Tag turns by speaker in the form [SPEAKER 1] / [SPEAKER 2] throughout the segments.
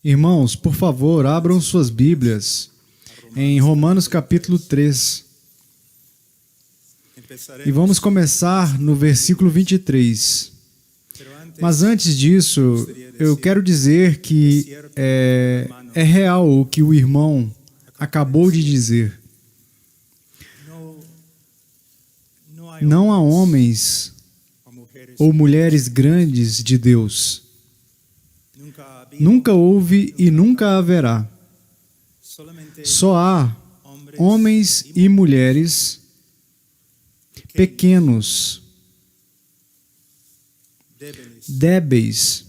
[SPEAKER 1] Irmãos, por favor, abram suas Bíblias em Romanos capítulo 3. E vamos começar no versículo 23. Mas antes disso, eu quero dizer que é real o que o irmão acabou de dizer. Não há homens ou mulheres grandes de Deus. Nunca houve e nunca haverá. Só há homens e mulheres pequenos, débeis,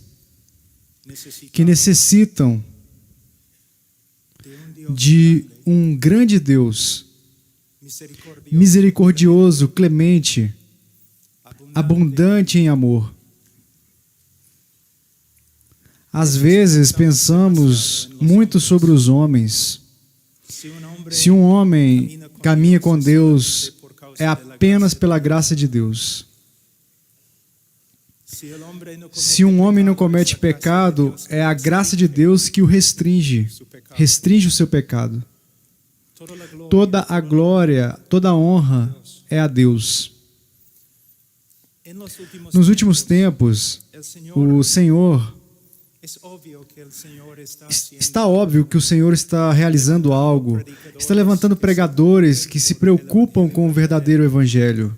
[SPEAKER 1] que necessitam de um grande Deus, misericordioso, clemente, abundante em amor. Às vezes pensamos muito sobre os homens. Se um homem caminha com Deus, é apenas pela graça de Deus. Se um homem não comete pecado, é a graça de Deus que o restringe o seu pecado. Toda a glória, toda a honra é a Deus. Nos últimos tempos, o Senhor está óbvio que o Senhor está realizando algo, está levantando pregadores que se preocupam com o verdadeiro Evangelho.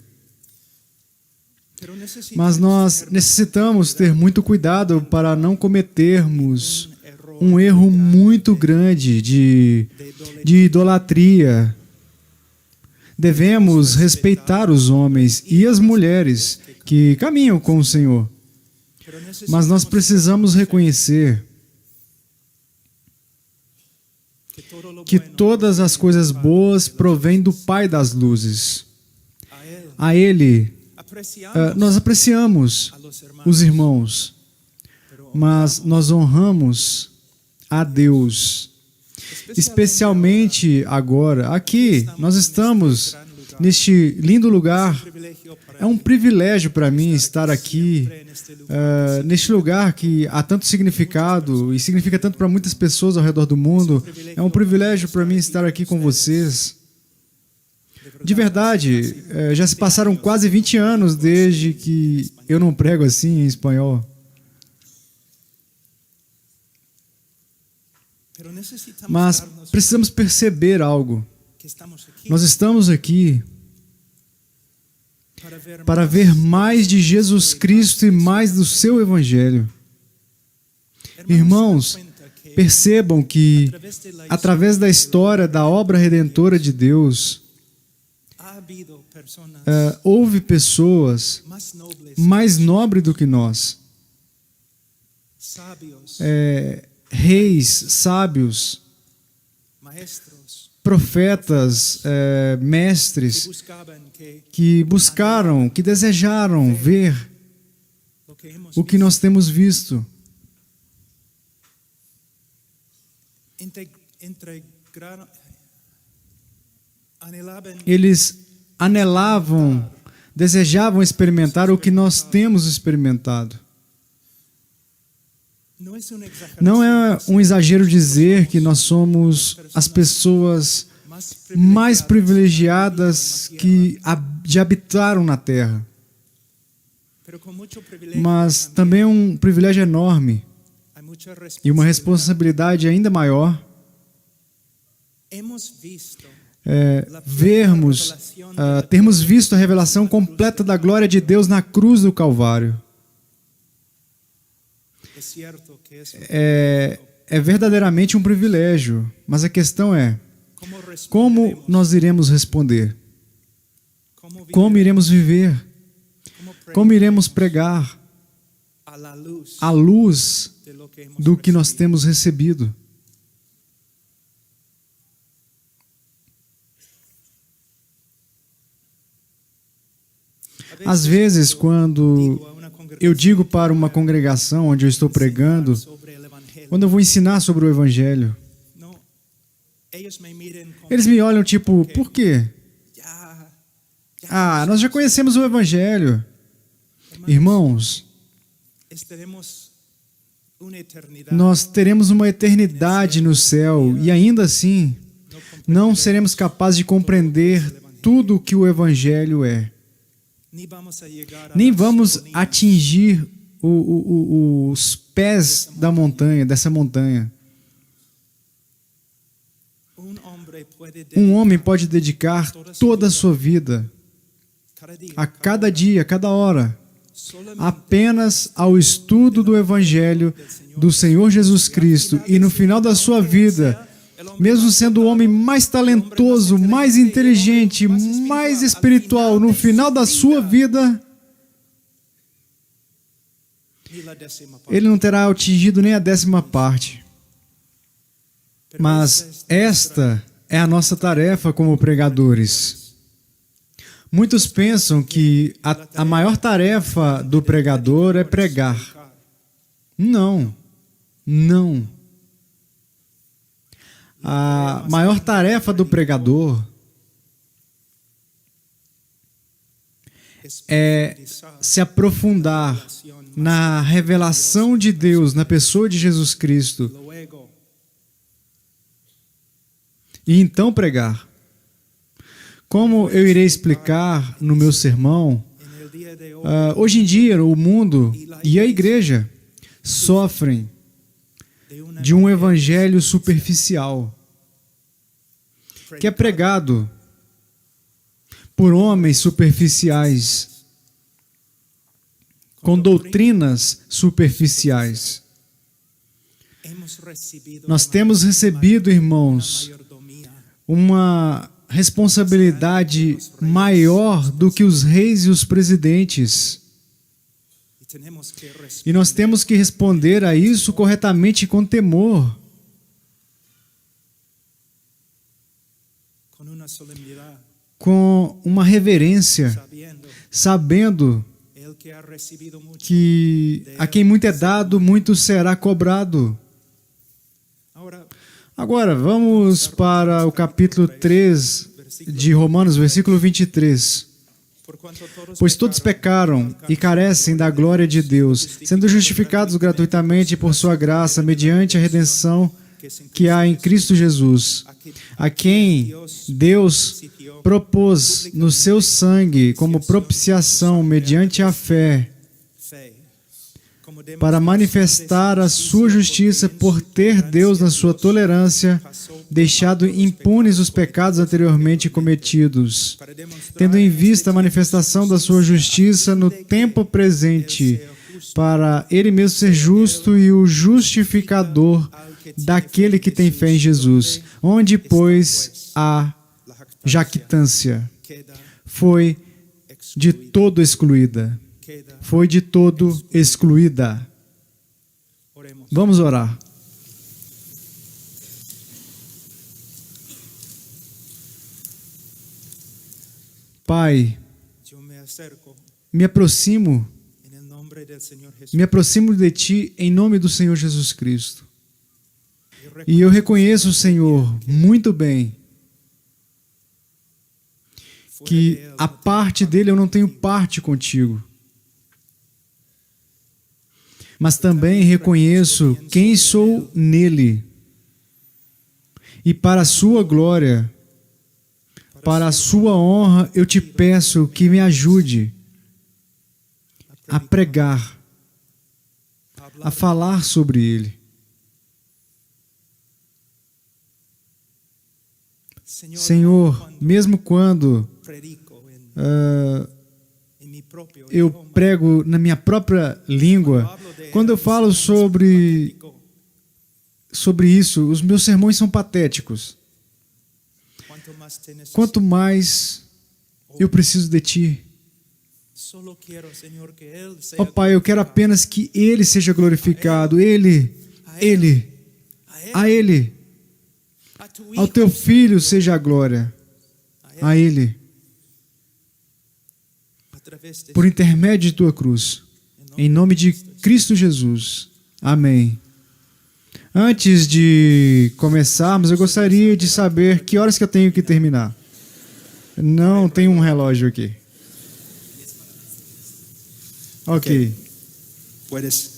[SPEAKER 1] Mas nós necessitamos ter muito cuidado para não cometermos um erro muito grande de idolatria. Devemos respeitar os homens e as mulheres que caminham com o Senhor. Mas nós precisamos reconhecer que todas as coisas boas provêm do Pai das luzes. A Ele, nós apreciamos os irmãos, mas nós honramos a Deus. Especialmente agora, aqui, nós estamos neste lindo lugar. É um privilégio para mim estar aqui, neste lugar que há tanto significado e significa tanto para muitas pessoas ao redor do mundo. É um privilégio para mim estar aqui com vocês. De verdade, já se passaram quase 20 anos desde que eu não prego assim em espanhol. Mas precisamos perceber algo. Nós estamos aqui para ver mais de Jesus Cristo e mais do seu Evangelho. Irmãos, percebam que, através da história da obra redentora de Deus, houve pessoas mais nobres do que nós. Reis, sábios, profetas, mestres, que buscaram, que desejaram ver o que nós temos visto. Eles anelavam, desejavam experimentar o que nós temos experimentado. Não é um exagero dizer que nós somos as pessoas mais privilegiadas que já habitaram na Terra. Mas também é um privilégio enorme e uma responsabilidade ainda maior termos visto a revelação completa da glória de Deus na cruz do Calvário. É verdadeiramente um privilégio, mas a questão é: como nós iremos responder? Como iremos viver? Como iremos pregar à luz do que nós temos recebido? Às vezes, quando eu digo para uma congregação onde eu estou pregando, quando eu vou ensinar sobre o Evangelho, eles me olham tipo, por quê? Nós já conhecemos o Evangelho. Irmãos, nós teremos uma eternidade no céu e ainda assim não seremos capazes de compreender tudo o que o Evangelho é. Nem vamos atingir os pés da montanha, dessa montanha. Um homem pode dedicar toda a sua vida, a cada dia, a cada hora, apenas ao estudo do Evangelho do Senhor Jesus Cristo, e no final da sua vida, mesmo sendo o homem mais talentoso, mais inteligente, mais espiritual, no final da sua vida, ele não terá atingido nem a 10ª parte. Mas esta é a nossa tarefa como pregadores. Muitos pensam que a maior tarefa do pregador é pregar. Não. Não. A maior tarefa do pregador é se aprofundar na revelação de Deus, na pessoa de Jesus Cristo, e então pregar. Como eu irei explicar no meu sermão, hoje em dia o mundo e a igreja sofrem de um evangelho superficial, que é pregado por homens superficiais, com doutrinas superficiais. Nós temos recebido, irmãos, uma responsabilidade maior do que os reis e os presidentes. E nós temos que responder a isso corretamente com temor, com uma reverência, sabendo que a quem muito é dado, muito será cobrado. Agora, vamos para o capítulo 3 de Romanos, versículo 23. Pois todos pecaram e carecem da glória de Deus, sendo justificados gratuitamente por sua graça, mediante a redenção que há em Cristo Jesus, a quem Deus propôs no seu sangue como propiciação mediante a fé, para manifestar a sua justiça, por ter Deus, na sua tolerância, deixado impunes os pecados anteriormente cometidos, tendo em vista a manifestação da sua justiça no tempo presente, para Ele mesmo ser justo e o justificador daquele que tem fé em Jesus, onde, pois, a jactância foi de todo excluída. Foi de todo excluída. Vamos orar. Pai, me aproximo de Ti em nome do Senhor Jesus Cristo. E eu reconheço, Senhor, muito bem, que a parte dele eu não tenho parte contigo. Mas também reconheço quem sou nele. E para a sua glória, para a sua honra, eu te peço que me ajude a pregar, a falar sobre ele. Senhor, mesmo quando eu prego na minha própria língua, quando eu falo sobre isso, os meus sermões são patéticos. Quanto mais eu preciso de Ti. Ó Pai, eu quero apenas que Ele seja glorificado. A Ele. Ao Teu Filho seja a glória. A Ele. Por intermédio de Tua cruz. Em nome de Cristo Jesus. Amém. Antes de começarmos, eu gostaria de saber que horas que eu tenho que terminar. Não tem um relógio aqui. Ok.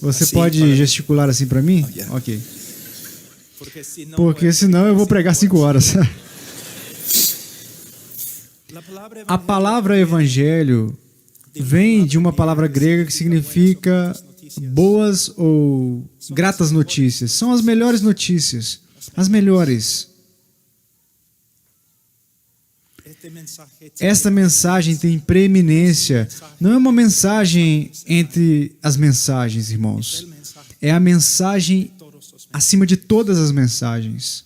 [SPEAKER 1] Você pode gesticular assim para mim? Ok. Porque senão eu vou pregar 5 horas. A palavra evangelho vem de uma palavra grega que significa boas ou gratas notícias. São as melhores notícias. As melhores. Esta mensagem tem preeminência. Não é uma mensagem entre as mensagens, irmãos. É a mensagem acima de todas as mensagens.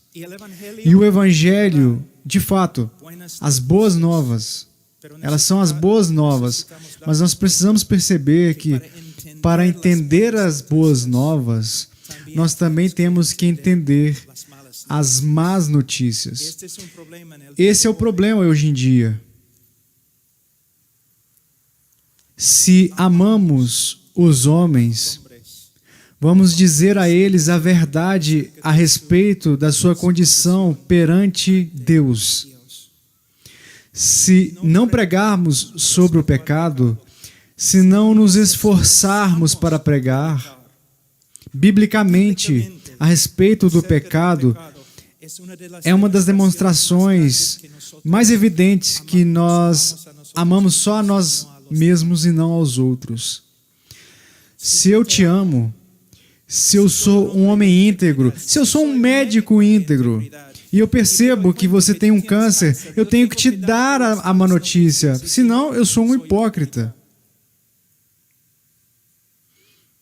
[SPEAKER 1] E o Evangelho, de fato, as boas novas, elas são as boas novas, mas nós precisamos perceber que, para entender as boas novas, nós também temos que entender as más notícias. Esse é o problema hoje em dia. Se amamos os homens, vamos dizer a eles a verdade a respeito da sua condição perante Deus. Se não pregarmos sobre o pecado, se não nos esforçarmos para pregar, biblicamente, a respeito do pecado, é uma das demonstrações mais evidentes que nós amamos só a nós mesmos e não aos outros. Se eu te amo, se eu sou um homem íntegro, se eu sou um médico íntegro, e eu percebo que você tem um câncer, eu tenho que te dar a má notícia, senão eu sou um hipócrita.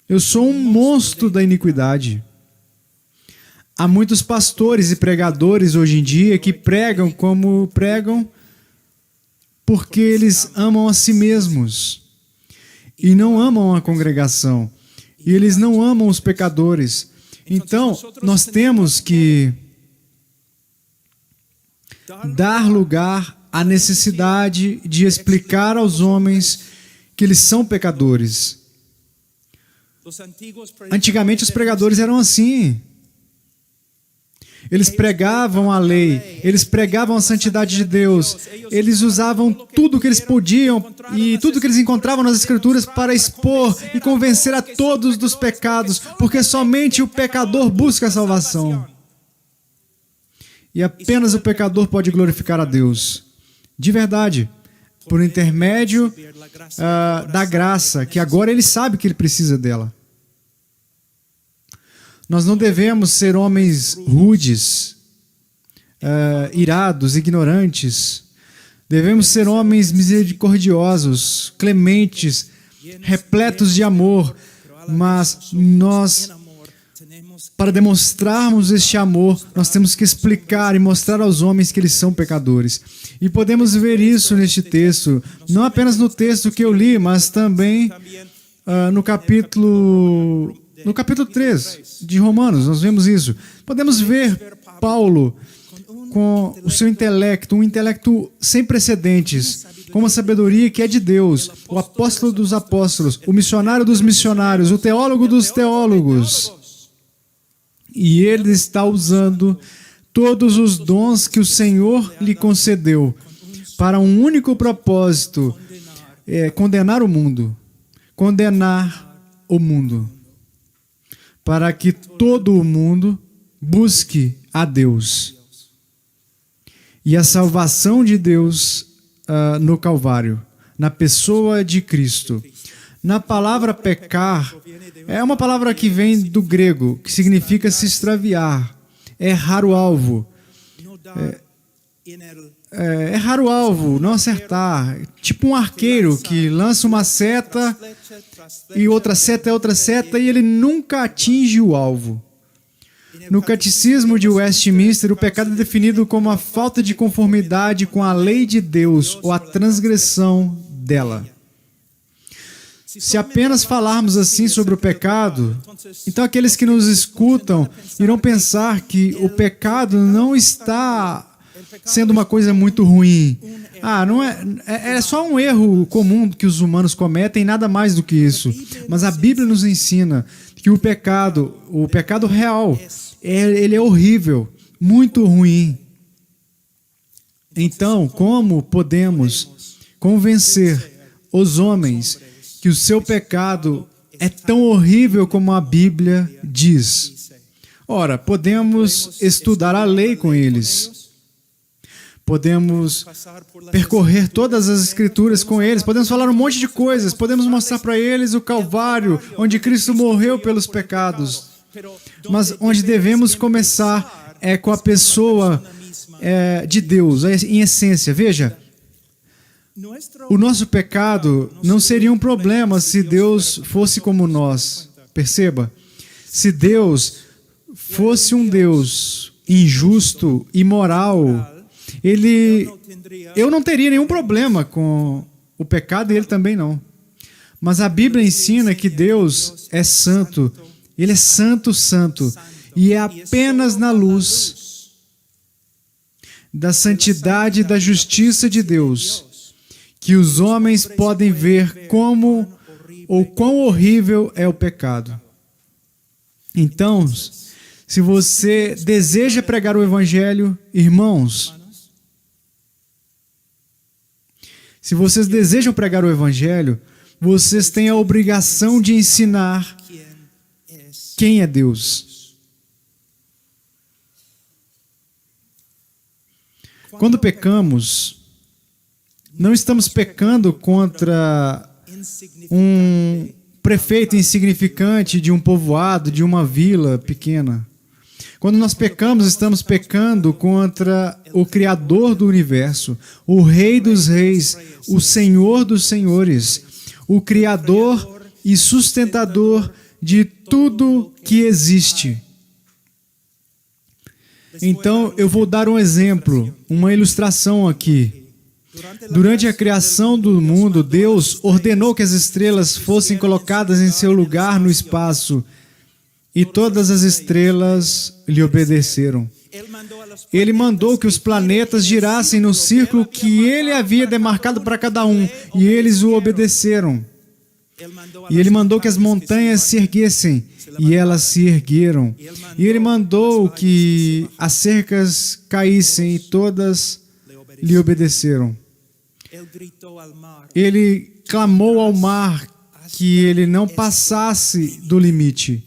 [SPEAKER 1] Eu sou um monstro da iniquidade. Há muitos pastores e pregadores hoje em dia que pregam como pregam porque eles amam a si mesmos e não amam a congregação. E eles não amam os pecadores. Então, nós temos que dar lugar à necessidade de explicar aos homens que eles são pecadores. Antigamente os pregadores eram assim. Eles pregavam a lei, eles pregavam a santidade de Deus, eles usavam tudo o que eles podiam e tudo que eles encontravam nas Escrituras para expor e convencer a todos dos pecados, porque somente o pecador busca a salvação. E apenas o pecador pode glorificar a Deus. De verdade, por intermédio da graça, que agora ele sabe que ele precisa dela. Nós não devemos ser homens rudes, irados, ignorantes. Devemos ser homens misericordiosos, clementes, repletos de amor. Mas nós, para demonstrarmos este amor, nós temos que explicar e mostrar aos homens que eles são pecadores. E podemos ver isso neste texto, não apenas no texto que eu li, mas também no capítulo 3 de Romanos, nós vemos isso. Podemos ver Paulo com o seu intelecto, um intelecto sem precedentes, com uma sabedoria que é de Deus, o apóstolo dos apóstolos, o missionário dos missionários, o teólogo dos teólogos. E ele está usando todos os dons que o Senhor lhe concedeu para um único propósito, condenar o mundo. Condenar o mundo. Para que todo o mundo busque a Deus. E a salvação de Deus no Calvário, na pessoa de Cristo. Na palavra pecar, é uma palavra que vem do grego, que significa se extraviar, errar o alvo. Errar o alvo, não acertar. Tipo um arqueiro que lança uma seta e outra seta e ele nunca atinge o alvo. No Catecismo de Westminster, o pecado é definido como a falta de conformidade com a lei de Deus ou a transgressão dela. Se apenas falarmos assim sobre o pecado, então aqueles que nos escutam irão pensar que o pecado não está sendo uma coisa muito ruim. Não é só um erro comum que os humanos cometem, nada mais do que isso. Mas a Bíblia nos ensina que o pecado real, ele é horrível, muito ruim. Então, como podemos convencer os homens que o seu pecado é tão horrível como a Bíblia diz. Ora, podemos estudar a lei com eles. Podemos percorrer todas as Escrituras com eles. Podemos falar um monte de coisas. Podemos mostrar para eles o Calvário, onde Cristo morreu pelos pecados. Mas onde devemos começar é com a pessoa de Deus, em essência. Veja, o nosso pecado não seria um problema se Deus fosse como nós. Perceba, se Deus fosse um Deus injusto, imoral, eu não teria nenhum problema com o pecado e ele também não. Mas a Bíblia ensina que Deus é santo. Ele é santo, santo. E é apenas na luz da santidade e da justiça de Deus que os homens podem ver como ou quão horrível é o pecado. Então, se você deseja pregar o Evangelho, irmãos, se vocês desejam pregar o Evangelho, vocês têm a obrigação de ensinar quem é Deus. Quando pecamos, não estamos pecando contra um prefeito insignificante de um povoado, de uma vila pequena. Quando nós pecamos, estamos pecando contra o Criador do universo, o Rei dos reis, o Senhor dos senhores, o Criador e sustentador de tudo que existe. Então, eu vou dar um exemplo, uma ilustração aqui. Durante a criação do mundo, Deus ordenou que as estrelas fossem colocadas em seu lugar no espaço, e todas as estrelas lhe obedeceram. Ele mandou que os planetas girassem no círculo que ele havia demarcado para cada um, e eles o obedeceram. E ele mandou que as montanhas se erguessem, e elas se ergueram. E ele mandou que as cercas caíssem, e todas lhe obedeceram. Ele clamou ao mar que ele não passasse do limite.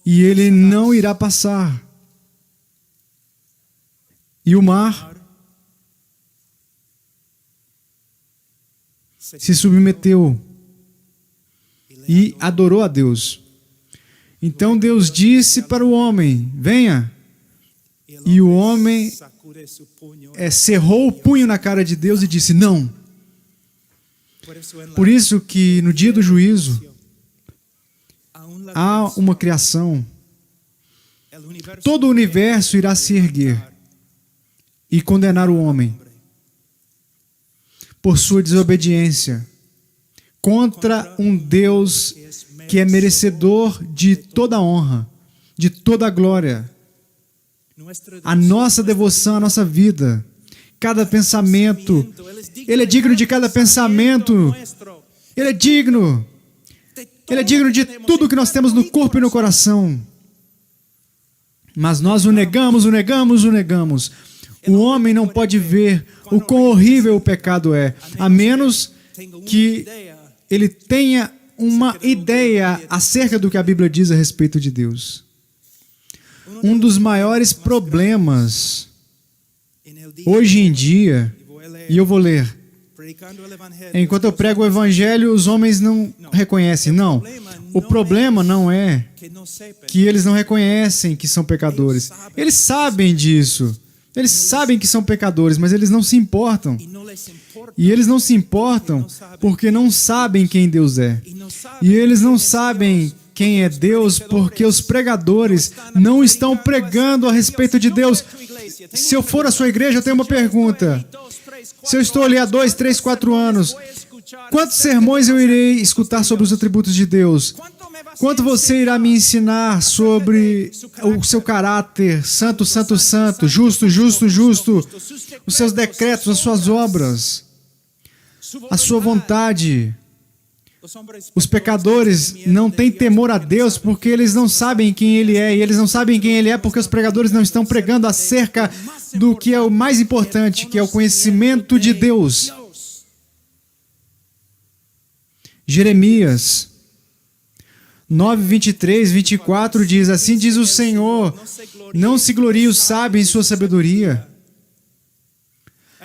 [SPEAKER 1] E ele não irá passar. E o mar se submeteu e adorou a Deus. Então Deus disse para o homem: venha. E o homem cerrou o punho na cara de Deus e disse: não. Por isso que no dia do juízo há uma criação. Todo o universo irá se erguer e condenar o homem por sua desobediência contra um Deus que é merecedor de toda honra, de toda glória. A nossa devoção, a nossa vida, cada pensamento, Ele é digno de cada pensamento. Ele é digno de tudo que nós temos no corpo e no coração. Mas nós o negamos, o negamos, o negamos. O homem não pode ver o quão horrível o pecado é, a menos que ele tenha uma ideia acerca do que a Bíblia diz a respeito de Deus. Um dos maiores problemas hoje em dia, e eu vou ler, enquanto eu prego o Evangelho, os homens não reconhecem. Não, o problema não é que eles não reconhecem que são pecadores. Eles sabem disso. Eles sabem que são pecadores, mas eles não se importam. E eles não se importam porque não sabem quem Deus é. E eles não sabem quem é Deus porque os pregadores não estão pregando a respeito de Deus. Se eu for à sua igreja, eu tenho uma pergunta. Se eu estou ali há 2, 3, 4 anos, quantos sermões eu irei escutar sobre os atributos de Deus? Quanto você irá me ensinar sobre o seu caráter, santo, santo, santo, justo, justo, justo, os seus decretos, as suas obras, a sua vontade? Os pecadores não têm temor a Deus porque eles não sabem quem Ele é, e eles não sabem quem Ele é porque os pregadores não estão pregando acerca do que é o mais importante, que é o conhecimento de Deus. Jeremias 9, 23, 24 diz: assim diz o Senhor, não se glorie o sábio em sua sabedoria.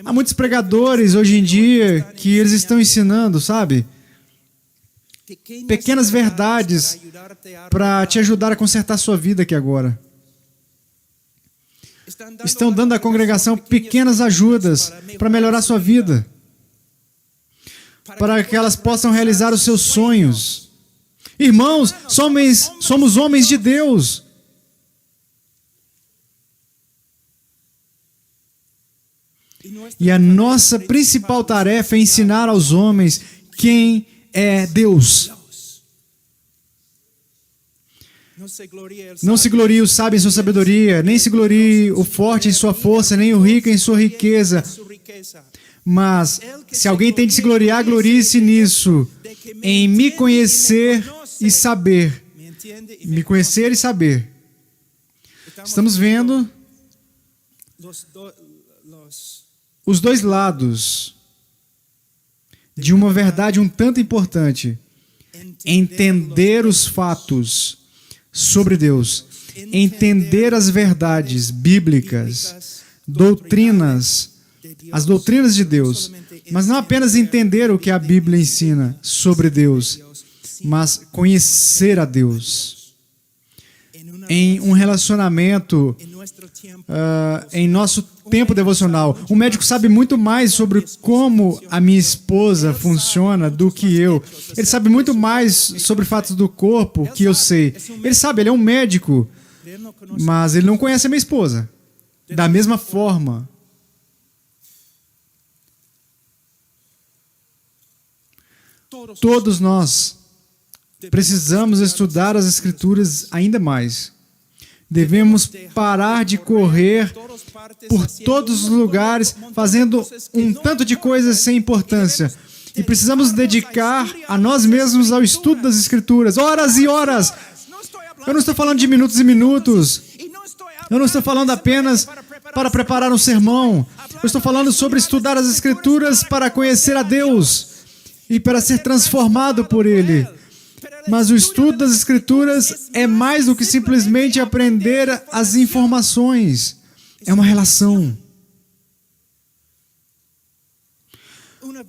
[SPEAKER 1] Há muitos pregadores hoje em dia que eles estão ensinando, sabe? Pequenas verdades para te ajudar a consertar sua vida aqui agora. Estão dando à congregação pequenas ajudas para melhorar sua vida, para que elas possam realizar os seus sonhos. Irmãos, somos homens de Deus. E a nossa principal tarefa é ensinar aos homens quem é Deus. Não se glorie o sábio em sua sabedoria, nem se glorie o forte em sua força, nem o rico em sua riqueza. Mas, se alguém tem de se gloriar, glorie-se nisso, em me conhecer e saber. Me conhecer e saber. Estamos vendo os dois lados de uma verdade um tanto importante. Entender os fatos sobre Deus, entender as verdades bíblicas, doutrinas, as doutrinas de Deus, mas não apenas entender o que a Bíblia ensina sobre Deus, mas conhecer a Deus. Em um relacionamento, em nosso tempo devocional. O médico sabe muito mais sobre como a minha esposa funciona do que eu. Ele sabe muito mais sobre fatos do corpo que eu sei. Ele sabe, ele é um médico, mas ele não conhece a minha esposa. Da mesma forma. Todos nós precisamos estudar as Escrituras ainda mais. Devemos parar de correr por todos os lugares, fazendo um tanto de coisas sem importância. E precisamos dedicar a nós mesmos ao estudo das Escrituras, horas e horas. Eu não estou falando de minutos e minutos. Eu não estou falando apenas para preparar um sermão. Eu estou falando sobre estudar as Escrituras para conhecer a Deus e para ser transformado por Ele. Mas o estudo das Escrituras é mais do que simplesmente aprender as informações. É uma relação.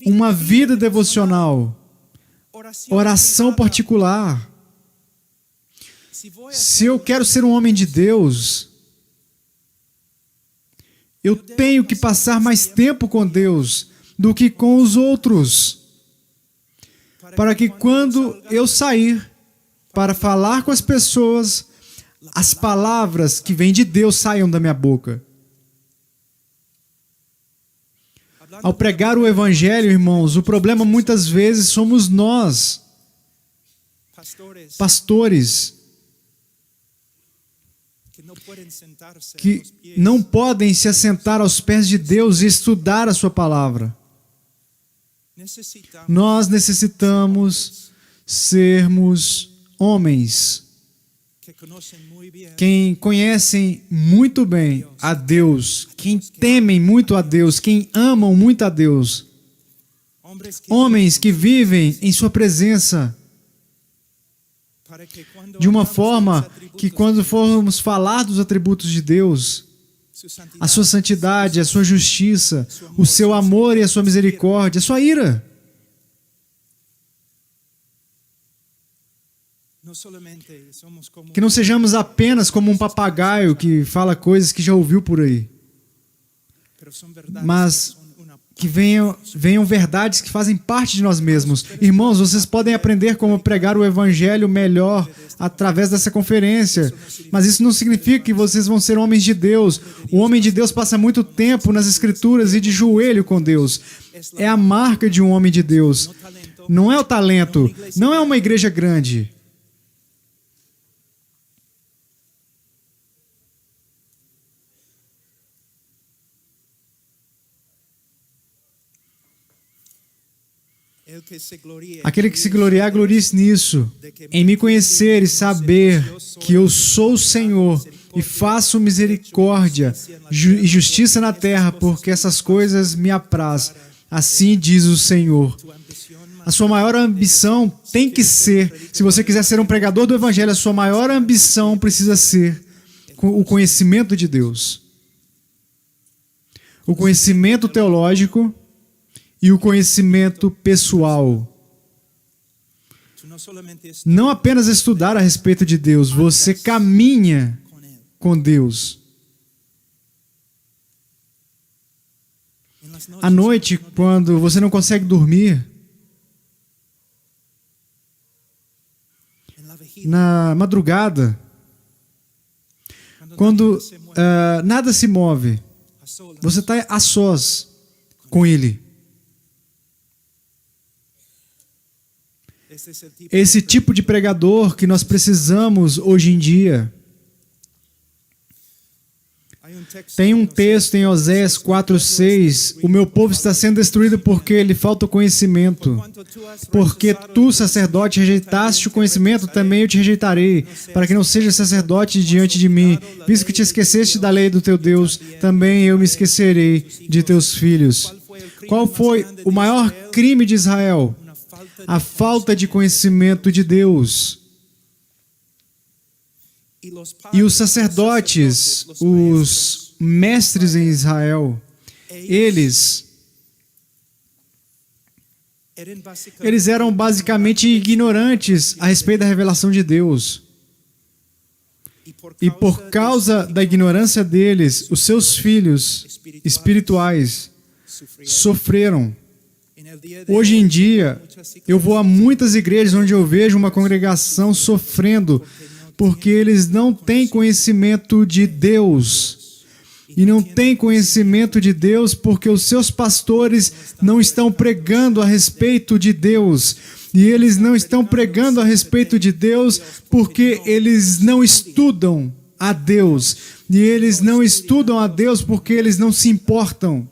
[SPEAKER 1] Uma vida devocional. Oração particular. Se eu quero ser um homem de Deus, eu tenho que passar mais tempo com Deus do que com os outros, para que quando eu sair para falar com as pessoas, as palavras que vêm de Deus saiam da minha boca. Ao pregar o Evangelho, irmãos, o problema muitas vezes somos nós, pastores, que não podem se assentar aos pés de Deus e estudar a sua palavra. Nós necessitamos sermos homens quem conhecem muito bem a Deus, quem temem muito a Deus, quem amam muito a Deus. Homens que vivem em sua presença de uma forma que quando formos falar dos atributos de Deus, a sua santidade, a sua justiça, o seu amor e a sua misericórdia, a sua ira, que não sejamos apenas como um papagaio que fala coisas que já ouviu por aí, mas que venham verdades que fazem parte de nós mesmos. Irmãos, vocês podem aprender como pregar o Evangelho melhor através dessa conferência, mas isso não significa que vocês vão ser homens de Deus. O homem de Deus passa muito tempo nas Escrituras e de joelho com Deus. É a marca de um homem de Deus. Não é o talento, não é uma igreja grande. Aquele que se gloriar, glorie-se nisso, em me conhecer e saber que eu sou o Senhor e faço misericórdia e justiça na terra, porque essas coisas me apraz. Assim diz o Senhor. A sua maior ambição tem que ser, se você quiser ser um pregador do Evangelho, a sua maior ambição precisa ser o conhecimento de Deus. O conhecimento teológico e o conhecimento pessoal. Não apenas estudar a respeito de Deus, você caminha com Deus. À noite, quando você não consegue dormir, na madrugada, quando nada se move, você está a sós com Ele. Esse tipo de pregador que nós precisamos hoje em dia. Tem um texto em Oséias 4:6, o meu povo está sendo destruído porque lhe falta o conhecimento. Porque tu, sacerdote, rejeitaste o conhecimento, também eu te rejeitarei, para que não seja sacerdote diante de mim. Visto que te esqueceste da lei do teu Deus, também eu me esquecerei de teus filhos. Qual foi o maior crime de Israel? A falta de conhecimento de Deus. E os sacerdotes, os mestres em Israel, eles eram basicamente ignorantes a respeito da revelação de Deus. E por causa da ignorância deles, os seus filhos espirituais sofreram. Hoje em dia, eu vou a muitas igrejas onde eu vejo uma congregação sofrendo porque eles não têm conhecimento de Deus. E não têm conhecimento de Deus porque os seus pastores não estão pregando a respeito de Deus. E eles não estão pregando a respeito de Deus porque eles não estudam a Deus. E eles não estudam a Deus porque eles não se importam.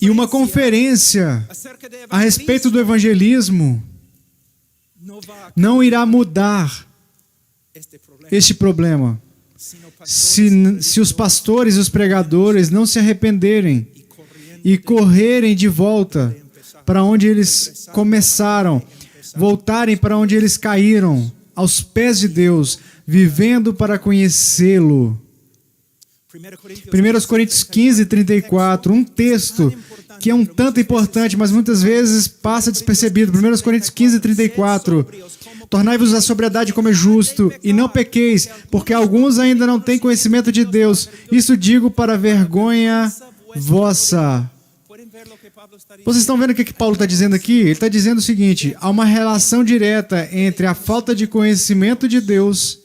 [SPEAKER 1] E uma conferência a respeito do evangelismo não irá mudar este problema se os pastores e os pregadores não se arrependerem e correrem de volta para onde eles começaram, voltarem para onde eles caíram, aos pés de Deus, vivendo para conhecê-lo. 1 Coríntios 15:34, um texto que é um tanto importante, mas muitas vezes passa despercebido. 1 Coríntios 15:34, tornai-vos a sobriedade como é justo, e não pequeis, porque alguns ainda não têm conhecimento de Deus. Isso digo para vergonha vossa. Vocês estão vendo o que Paulo está dizendo aqui? Ele está dizendo o seguinte: há uma relação direta entre a falta de conhecimento de Deus,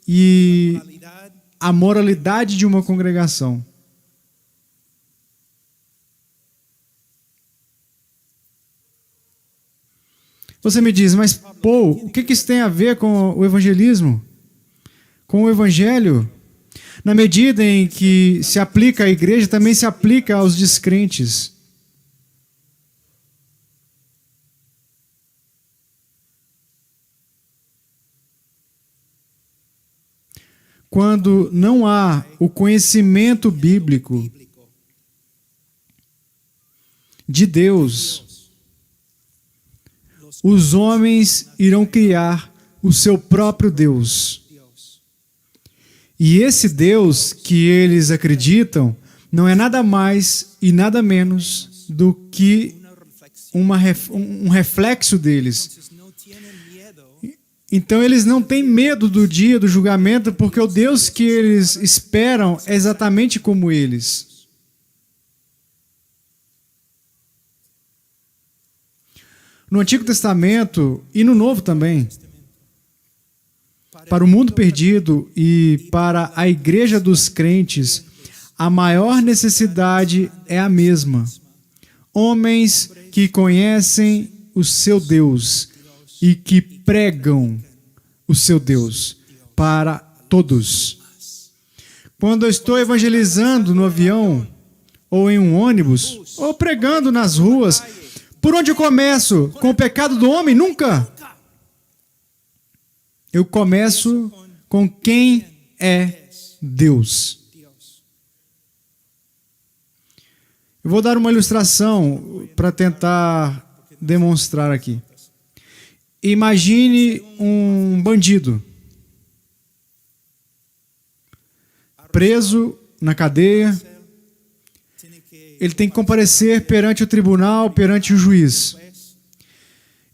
[SPEAKER 1] e a moralidade de uma congregação. Você me diz, mas Paul, o que isso tem a ver com o evangelismo? Com o evangelho? Na medida em que se aplica à igreja, também se aplica aos descrentes. Quando não há o conhecimento bíblico de Deus, os homens irão criar o seu próprio Deus. E esse Deus que eles acreditam não é nada mais e nada menos do que um reflexo deles. Então eles não têm medo do dia do julgamento, porque o Deus que eles esperam é exatamente como eles. No Antigo Testamento e no Novo também, para o mundo perdido e para a igreja dos crentes, a maior necessidade é a mesma. Homens que conhecem o seu Deus e que pregam o seu Deus para todos. Quando eu estou evangelizando no avião, ou em um ônibus, ou pregando nas ruas, por onde eu começo? Com o pecado do homem? Nunca! Eu começo com quem é Deus. Eu vou dar uma ilustração para tentar demonstrar aqui. Imagine um bandido preso na cadeia. Ele tem que comparecer perante o tribunal, perante o juiz.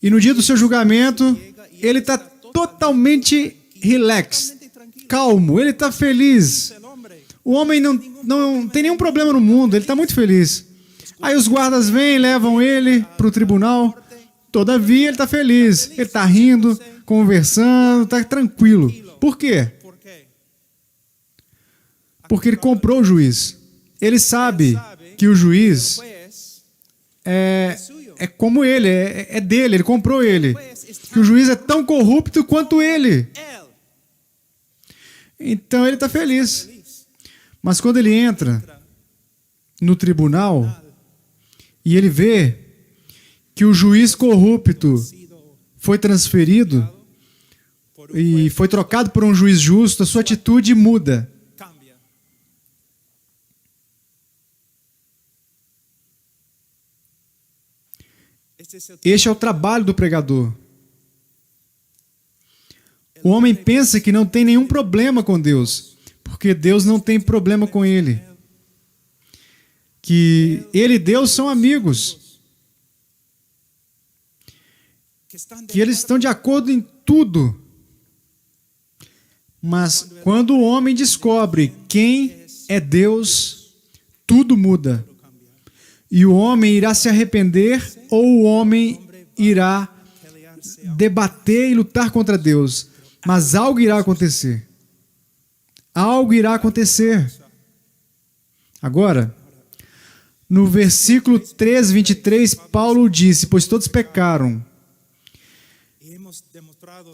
[SPEAKER 1] E no dia do seu julgamento, ele está totalmente relax, calmo, ele está feliz. O homem não tem nenhum problema no mundo, ele está muito feliz. Aí os guardas vêm, levam ele para o tribunal. Todavia, ele está feliz, ele está rindo, conversando, está tranquilo. Por quê? Porque ele comprou o juiz. Ele sabe que o juiz é como ele, é dele, ele comprou ele. Que o juiz é tão corrupto quanto ele. Então ele está feliz. Mas quando ele entra no tribunal e ele vê que o juiz corrupto foi transferido e foi trocado por um juiz justo, a sua atitude muda. Este é o trabalho do pregador. O homem pensa que não tem nenhum problema com Deus, porque Deus não tem problema com ele. Que ele e Deus são amigos. Que eles estão de acordo em tudo. Mas quando o homem descobre quem é Deus, tudo muda. E o homem irá se arrepender ou o homem irá debater e lutar contra Deus. Mas algo irá acontecer. Algo irá acontecer. Agora, no versículo 3, 23, Paulo disse: pois todos pecaram.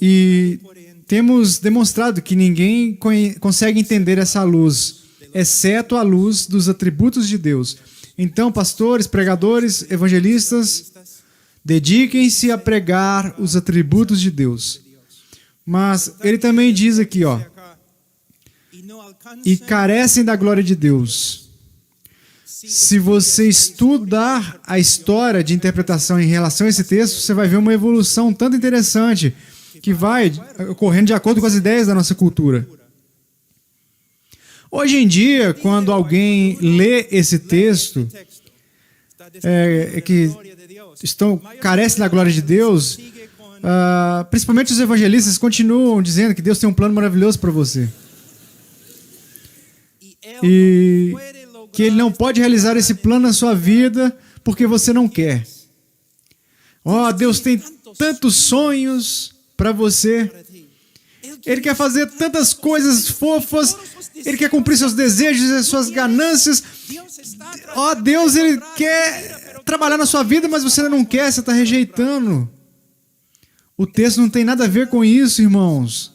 [SPEAKER 1] E temos demonstrado que ninguém consegue entender essa luz, exceto a luz dos atributos de Deus. Então, pastores, pregadores, evangelistas, dediquem-se a pregar os atributos de Deus. Mas ele também diz aqui, e carecem da glória de Deus. Se você estudar a história de interpretação em relação a esse texto, você vai ver uma evolução tanto interessante que vai ocorrendo de acordo com as ideias da nossa cultura. Hoje em dia, quando alguém lê esse texto, que carece da glória de Deus, principalmente os evangelistas continuam dizendo que Deus tem um plano maravilhoso para você. E que Ele não pode realizar esse plano na sua vida porque você não quer. Deus tem tantos sonhos para você. Ele quer fazer tantas coisas fofas. Ele quer cumprir seus desejos e suas ganâncias. Deus, Ele quer trabalhar na sua vida, mas você não quer, você está rejeitando. O texto não tem nada a ver com isso, irmãos.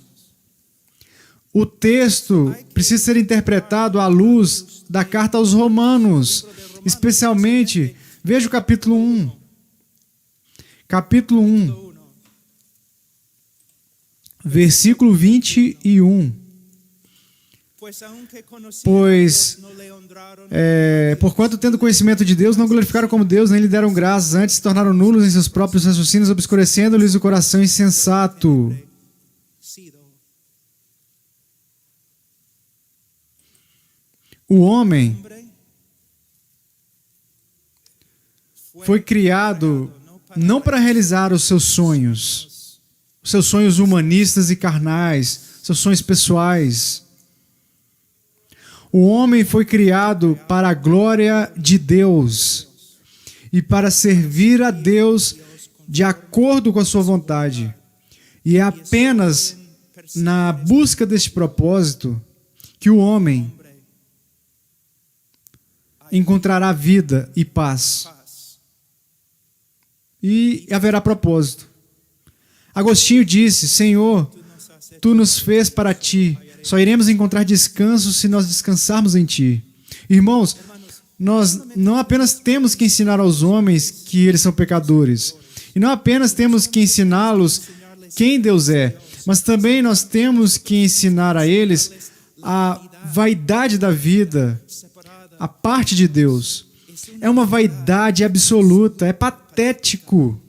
[SPEAKER 1] O texto precisa ser interpretado à luz da carta aos Romanos, especialmente, veja o capítulo 1. Capítulo 1, versículo 21. Pois, porquanto tendo conhecimento de Deus, não glorificaram como Deus, nem lhe deram graças, antes se tornaram nulos em seus próprios raciocínios, obscurecendo-lhes o coração insensato. O homem foi criado não para realizar os seus sonhos humanistas e carnais, seus sonhos pessoais. O homem foi criado para a glória de Deus e para servir a Deus de acordo com a sua vontade. E é apenas na busca deste propósito que o homem encontrará vida e paz. E haverá propósito. Agostinho disse: Senhor, Tu nos fez para Ti. Só iremos encontrar descanso se nós descansarmos em Ti. Irmãos, nós não apenas temos que ensinar aos homens que eles são pecadores, e não apenas temos que ensiná-los quem Deus é, mas também nós temos que ensinar a eles a vaidade da vida, a parte de Deus. É uma vaidade absoluta, é patético.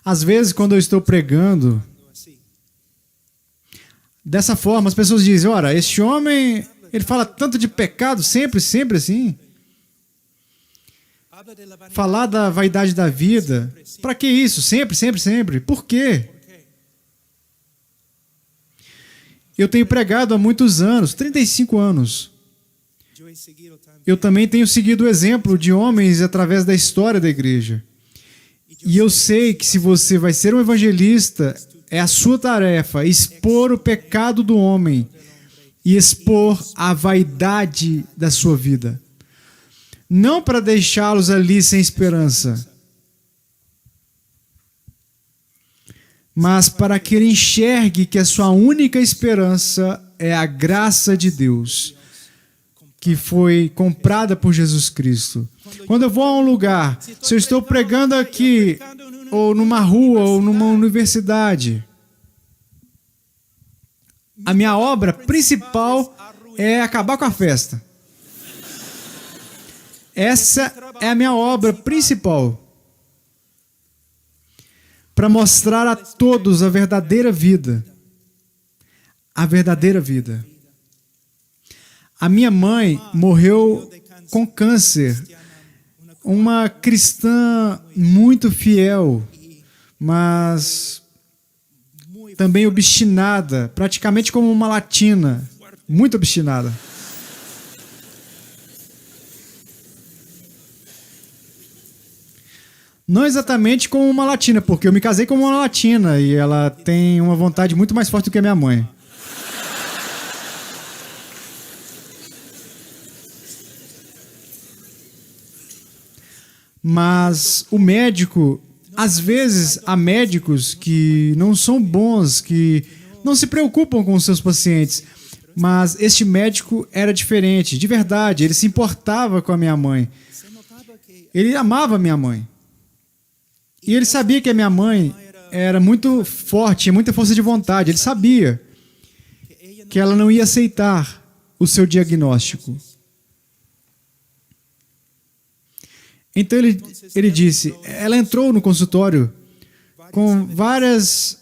[SPEAKER 1] Às vezes, quando eu estou pregando, dessa forma, as pessoas dizem, ora, este homem, ele fala tanto de pecado, sempre assim. Falar da vaidade da vida, para que isso? Sempre. Por quê? Eu tenho pregado há muitos anos, 35 anos. Eu também tenho seguido o exemplo de homens através da história da igreja. E eu sei que se você vai ser um evangelista, é a sua tarefa expor o pecado do homem e expor a vaidade da sua vida. Não para deixá-los ali sem esperança, mas para que ele enxergue que a sua única esperança é a graça de Deus, que foi comprada por Jesus Cristo. Quando eu vou a um lugar, se eu estou pregando aqui, ou numa rua, ou numa universidade, a minha obra principal é acabar com a festa. Essa é a minha obra principal. Para mostrar a todos a verdadeira vida. A verdadeira vida. A minha mãe morreu com câncer. Uma cristã muito fiel, mas também obstinada, praticamente como uma latina, muito obstinada. Não exatamente como uma latina, porque eu me casei com uma latina e ela tem uma vontade muito mais forte do que a minha mãe. Mas o médico, às vezes há médicos que não são bons, que não se preocupam com os seus pacientes, mas este médico era diferente, de verdade, ele se importava com a minha mãe. Ele amava a minha mãe. E ele sabia que a minha mãe era muito forte, tinha muita força de vontade, ele sabia que ela não ia aceitar o seu diagnóstico. Então ele disse, ela entrou no consultório com várias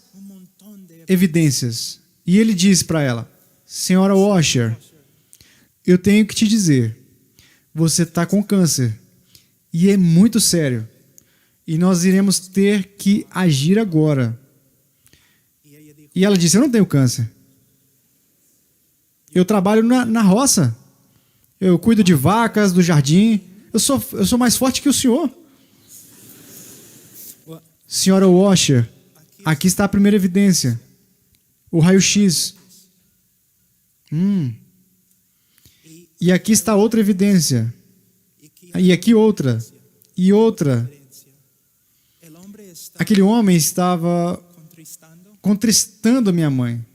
[SPEAKER 1] evidências. E ele disse para ela, senhora Washer, eu tenho que te dizer, você está com câncer. E é muito sério. E nós iremos ter que agir agora. E ela disse, eu não tenho câncer. Eu trabalho na roça. Eu cuido de vacas, do jardim. Eu sou mais forte que o senhor. Senhora Washer, aqui está a primeira evidência. O raio-x. E aqui está outra evidência. E aqui outra. E outra. Aquele homem estava contristando a minha mãe.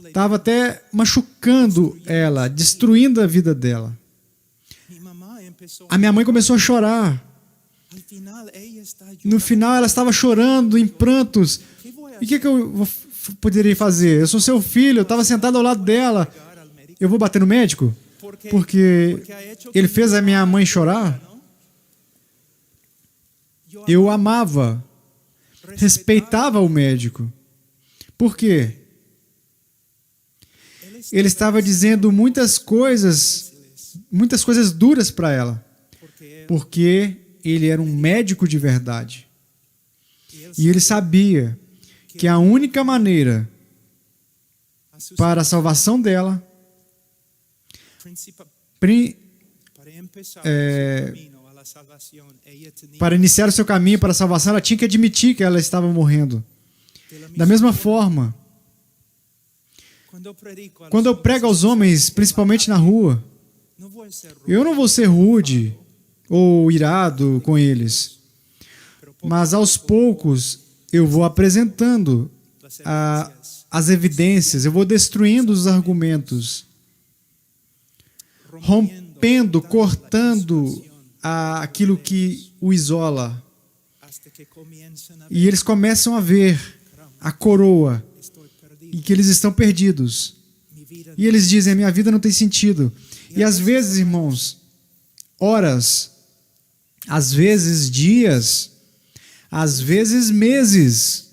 [SPEAKER 1] Estava até machucando ela, destruindo a vida dela. A minha mãe começou a chorar. No final, ela estava chorando, em prantos. E o que eu poderia fazer? Eu sou seu filho, eu estava sentado ao lado dela. Eu vou bater no médico? Porque ele fez a minha mãe chorar? Eu amava, respeitava o médico. Por quê? Ele estava dizendo muitas coisas duras para ela, porque ele era um médico de verdade. E ele sabia que a única maneira para a salvação dela, para iniciar o seu caminho para a salvação, ela tinha que admitir que ela estava morrendo. Da mesma forma, quando eu prego aos homens, principalmente na rua, eu não vou ser rude ou irado com eles, mas aos poucos eu vou apresentando as evidências, eu vou destruindo os argumentos. rompendo, cortando aquilo que o isola. E eles começam a ver a coroa e que eles estão perdidos. E eles dizem, minha vida não tem sentido. E às vezes, irmãos, horas, às vezes dias, às vezes meses,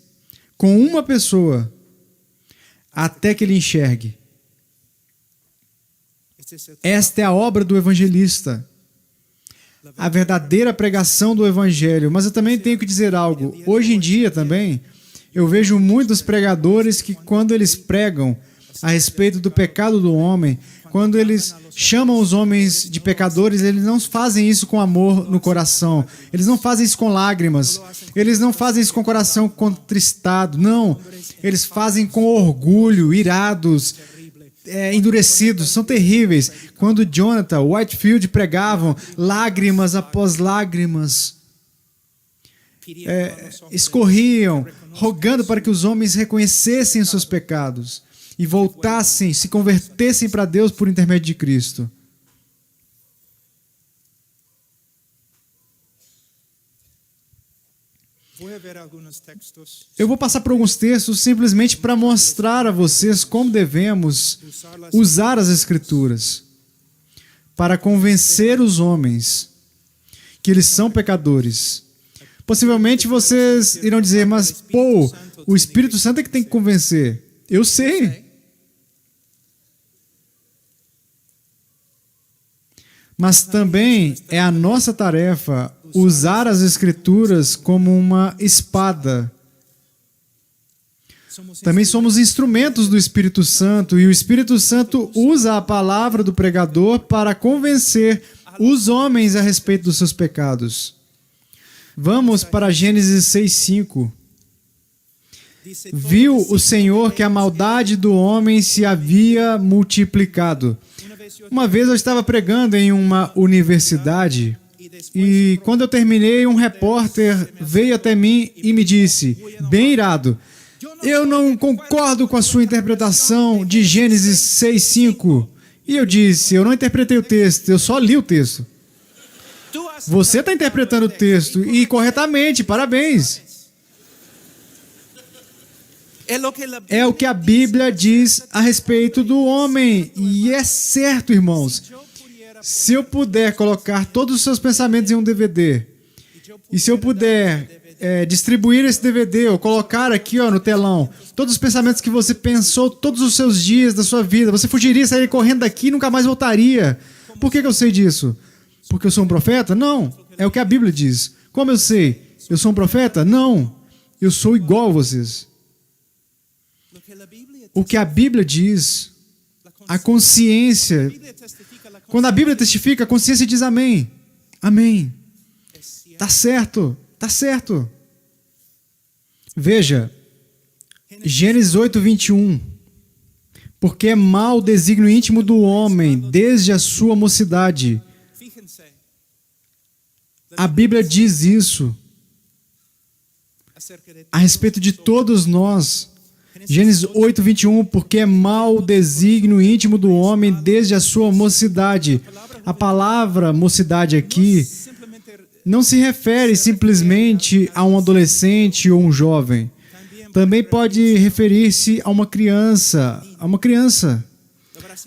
[SPEAKER 1] com uma pessoa, até que ele enxergue. Esta é a obra do evangelista, a verdadeira pregação do evangelho. Mas eu também tenho que dizer algo. Hoje em dia também, eu vejo muitos pregadores que quando eles pregam a respeito do pecado do homem, quando eles chamam os homens de pecadores, eles não fazem isso com amor no coração. Eles não fazem isso com lágrimas. Eles não fazem isso com o coração contristado. Não. Eles fazem com orgulho, irados, endurecidos. São terríveis. Quando Jonathan, Whitefield pregavam, lágrimas após lágrimas escorriam, rogando para que os homens reconhecessem os seus pecados e voltassem, se convertessem para Deus por intermédio de Cristo. Eu vou passar por alguns textos simplesmente para mostrar a vocês como devemos usar as Escrituras para convencer os homens que eles são pecadores. Possivelmente vocês irão dizer, mas pô, o Espírito Santo é que tem que convencer. Eu sei. Mas também é a nossa tarefa usar as Escrituras como uma espada. Também somos instrumentos do Espírito Santo, e o Espírito Santo usa a palavra do pregador para convencer os homens a respeito dos seus pecados. Vamos para Gênesis 6:5. Viu o Senhor que a maldade do homem se havia multiplicado. Uma vez eu estava pregando em uma universidade e quando eu terminei, um repórter veio até mim e me disse, bem irado, eu não concordo com a sua interpretação de Gênesis 6:5. E eu disse, eu não interpretei o texto, eu só li o texto. Você está interpretando o texto e corretamente, parabéns. É o que a Bíblia diz a respeito do homem. E é certo, irmãos. Se eu puder colocar todos os seus pensamentos em um DVD, e se eu puder distribuir esse DVD, ou colocar aqui no telão, todos os pensamentos que você pensou todos os seus dias da sua vida, você fugiria, sairia correndo daqui e nunca mais voltaria. Por que eu sei disso? Porque eu sou um profeta? Não. É o que a Bíblia diz. Como eu sei? Eu sou um profeta? Não. Eu sou igual a vocês. O que a Bíblia diz, a consciência. Quando a Bíblia testifica, a consciência diz amém. Amém. Tá certo. Tá certo. Veja, Gênesis 8:21. Porque é mau o desígnio íntimo do homem desde a sua mocidade. A Bíblia diz isso a respeito de todos nós. Gênesis 8:21, porque é mau o desígnio íntimo do homem desde a sua mocidade. A palavra mocidade aqui não se refere simplesmente a um adolescente ou um jovem. Também pode referir-se a uma criança.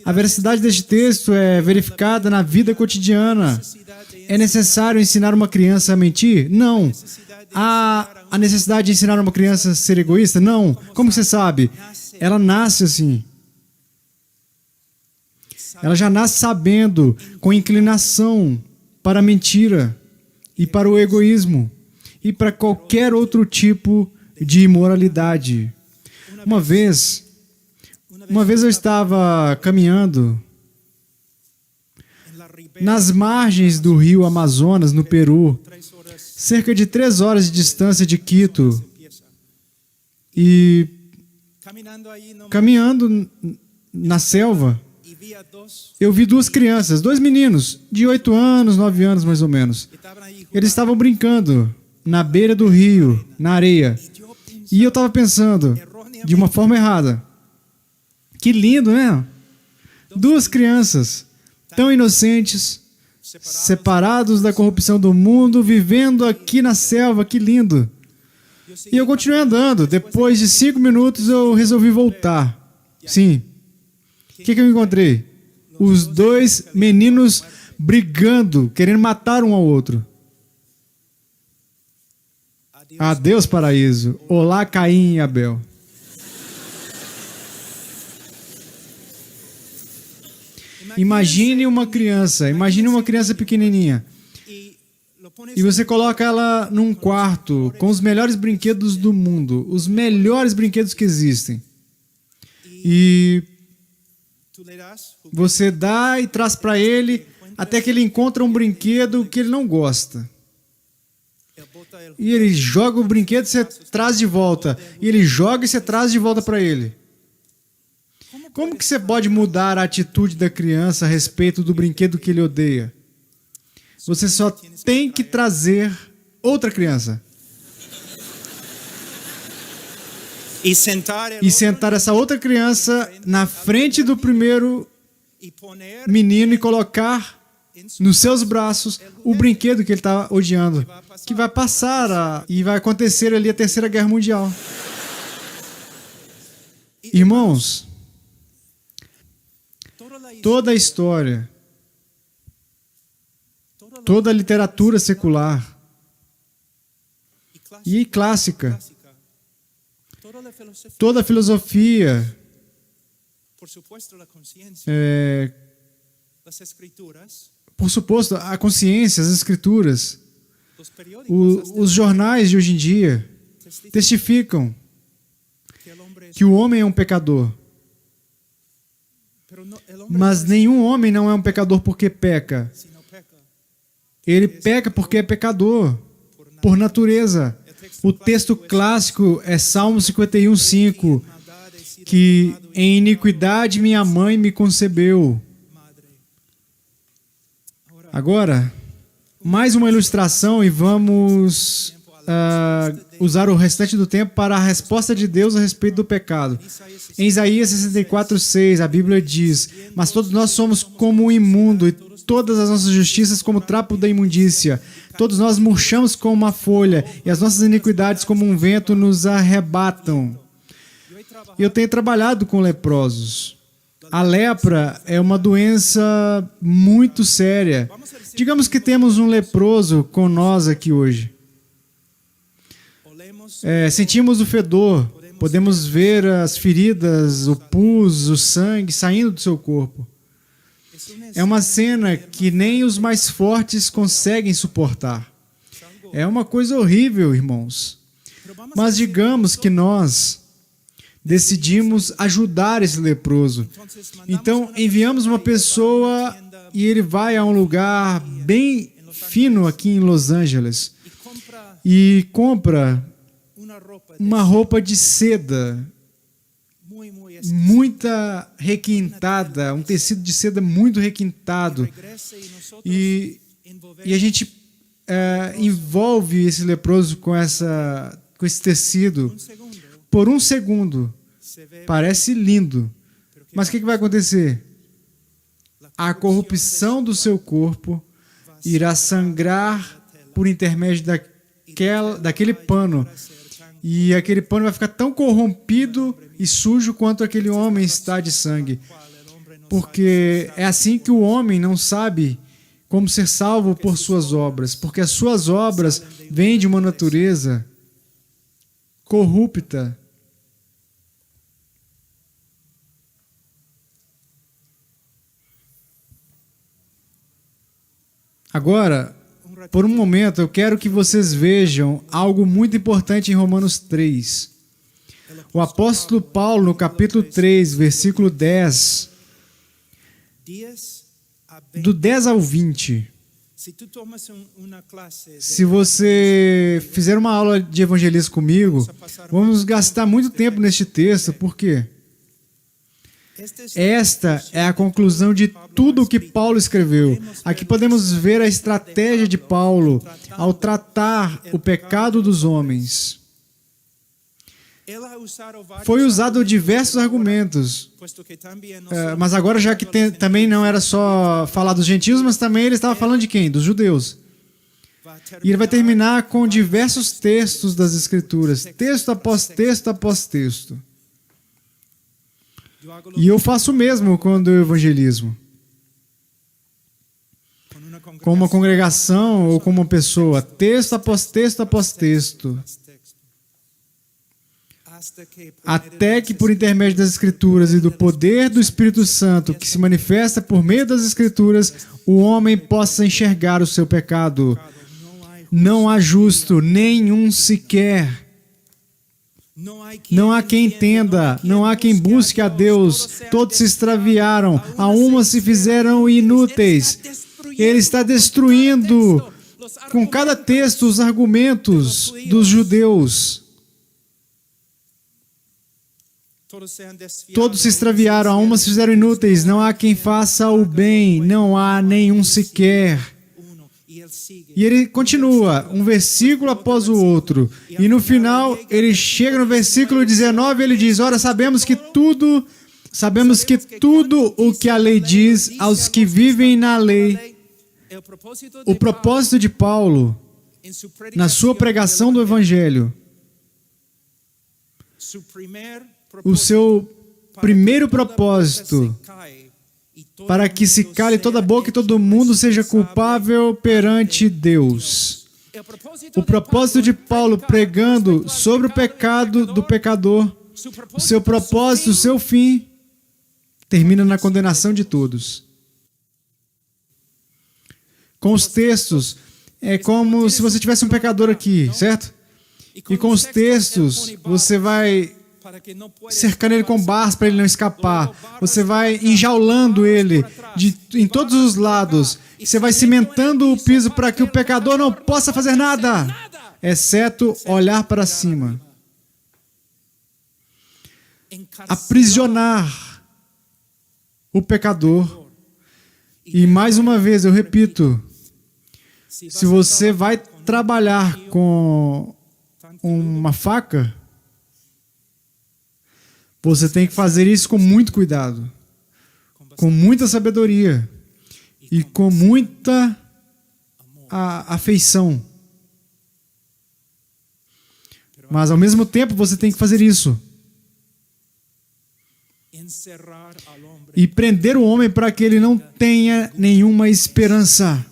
[SPEAKER 1] A veracidade deste texto é verificada na vida cotidiana. É necessário ensinar uma criança a mentir? Não. Há a necessidade de ensinar uma criança a ser egoísta? Não. Como você sabe? Ela nasce assim. Ela já nasce sabendo, com inclinação para a mentira e para o egoísmo e para qualquer outro tipo de imoralidade. Uma vez eu estava caminhando nas margens do rio Amazonas, no Peru, cerca de 3 horas de distância de Quito, e caminhando na selva, eu vi 2 crianças, 2 meninos, de 8 anos, 9 anos mais ou menos. Eles estavam brincando na beira do rio, na areia, e eu estava pensando, de uma forma errada, que lindo, né? 2 crianças tão inocentes, separados da corrupção do mundo, vivendo aqui na selva, que lindo. E eu continuei andando. Depois de 5 minutos eu resolvi voltar. Sim. O que eu encontrei? Os 2 meninos brigando, querendo matar um ao outro. Adeus, paraíso. Olá, Caim e Abel. Imagine uma criança pequenininha. E você coloca ela num quarto com os melhores brinquedos do mundo, os melhores brinquedos que existem. E você dá e traz para ele até que ele encontra um brinquedo que ele não gosta. E ele joga o brinquedo e você traz de volta. E ele joga e você traz de volta para ele. Como que você pode mudar a atitude da criança a respeito do brinquedo que ele odeia? Você só tem que trazer outra criança. E sentar essa outra criança na frente do primeiro menino e colocar nos seus braços o brinquedo que ele está odiando. Que vai passar e vai acontecer ali a Terceira Guerra Mundial. Irmãos, toda a história, toda a literatura secular e clássica, toda a filosofia, por suposto, a consciência, as escrituras, os jornais de hoje em dia testificam que o homem é um pecador. Mas nenhum homem não é um pecador porque peca. Ele peca porque é pecador, por natureza. O texto clássico é Salmo 51:5, que em iniquidade minha mãe me concebeu. Agora, mais uma ilustração e vamos usar o restante do tempo para a resposta de Deus a respeito do pecado. Em Isaías 64:6, a Bíblia diz: mas todos nós somos como um imundo e todas as nossas justiças como trapo da imundícia. Todos nós murchamos como uma folha e as nossas iniquidades como um vento nos arrebatam. Eu tenho trabalhado com leprosos. A lepra é uma doença muito séria. Digamos que temos um leproso com nós aqui hoje. Sentimos o fedor, podemos ver as feridas, o pus, o sangue saindo do seu corpo. É uma cena que nem os mais fortes conseguem suportar. É uma coisa horrível, irmãos. Mas digamos que nós decidimos ajudar esse leproso. Então, enviamos uma pessoa e ele vai a um lugar bem fino aqui em Los Angeles e compra uma roupa de seda muita requintada, um tecido de seda muito requintado. E a gente envolve esse leproso com esse tecido por um segundo. Parece lindo. Mas o que vai acontecer? A corrupção do seu corpo irá sangrar por intermédio daquele pano. E aquele pano vai ficar tão corrompido e sujo quanto aquele homem está de sangue. Porque é assim que o homem não sabe como ser salvo por suas obras. Porque as suas obras vêm de uma natureza corrupta. Agora, por um momento, eu quero que vocês vejam algo muito importante em Romanos 3. O apóstolo Paulo, no capítulo 3, versículo 10, do 10 ao 20. Se você fizer uma aula de evangelismo comigo, vamos gastar muito tempo neste texto, por quê? Esta é a conclusão de tudo o que Paulo escreveu. Aqui podemos ver a estratégia de Paulo ao tratar o pecado dos homens. Foi usado diversos argumentos, mas agora já que também não era só falar dos gentios, mas também ele estava falando de quem? Dos judeus. E ele vai terminar com diversos textos das Escrituras, texto após texto após texto. E eu faço o mesmo quando eu evangelismo. Com uma congregação ou com uma pessoa, texto após texto após texto. Até que por intermédio das Escrituras e do poder do Espírito Santo que se manifesta por meio das Escrituras, o homem possa enxergar o seu pecado. Não há justo, nenhum sequer. Não há quem entenda, não há quem busque a Deus. Todos se extraviaram, a uma se fizeram inúteis. Ele está destruindo, com cada texto, os argumentos dos judeus. Todos se extraviaram, a uma se fizeram inúteis. Não há quem faça o bem, não há nenhum sequer. E ele continua, um versículo após o outro. E no final, ele chega no versículo 19 e ele diz, ora, sabemos que tudo o que a lei diz aos que vivem na lei. O propósito de Paulo, na sua pregação do Evangelho, o seu primeiro propósito, para que se cale toda a boca e todo mundo seja culpável perante Deus. O propósito de Paulo pregando sobre o pecado do pecador, o seu propósito, o seu fim, termina na condenação de todos. Com os textos, é como se você tivesse um pecador aqui, certo? E com os textos, você vai cercando ele com barras para ele não escapar. Você vai enjaulando ele em todos os lados. Você vai cimentando o piso para que o pecador não possa fazer nada, exceto olhar para cima. Aprisionar o pecador. E mais uma vez, eu repito, se você vai trabalhar com uma faca, você tem que fazer isso com muito cuidado, com muita sabedoria e com muita afeição. Mas, ao mesmo tempo, você tem que fazer isso. E prender o homem para que ele não tenha nenhuma esperança.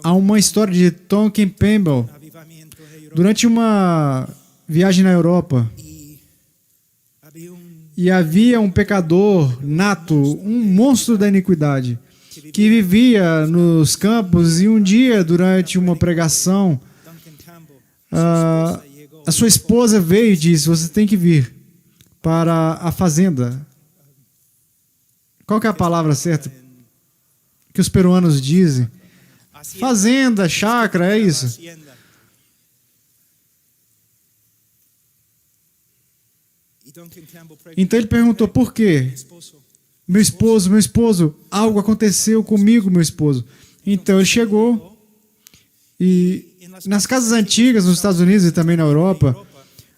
[SPEAKER 1] Há uma história de Tom Campbell durante uma viagem na Europa. E havia um pecador nato, um monstro da iniquidade, que vivia nos campos, e um dia, durante uma pregação, a sua esposa veio e disse, você tem que vir para a fazenda. Qual que é a palavra certa que os peruanos dizem? Fazenda, chácara, é isso. Então ele perguntou, por quê? Meu esposo, algo aconteceu comigo, meu esposo. Então ele chegou e nas casas antigas nos Estados Unidos e também na Europa,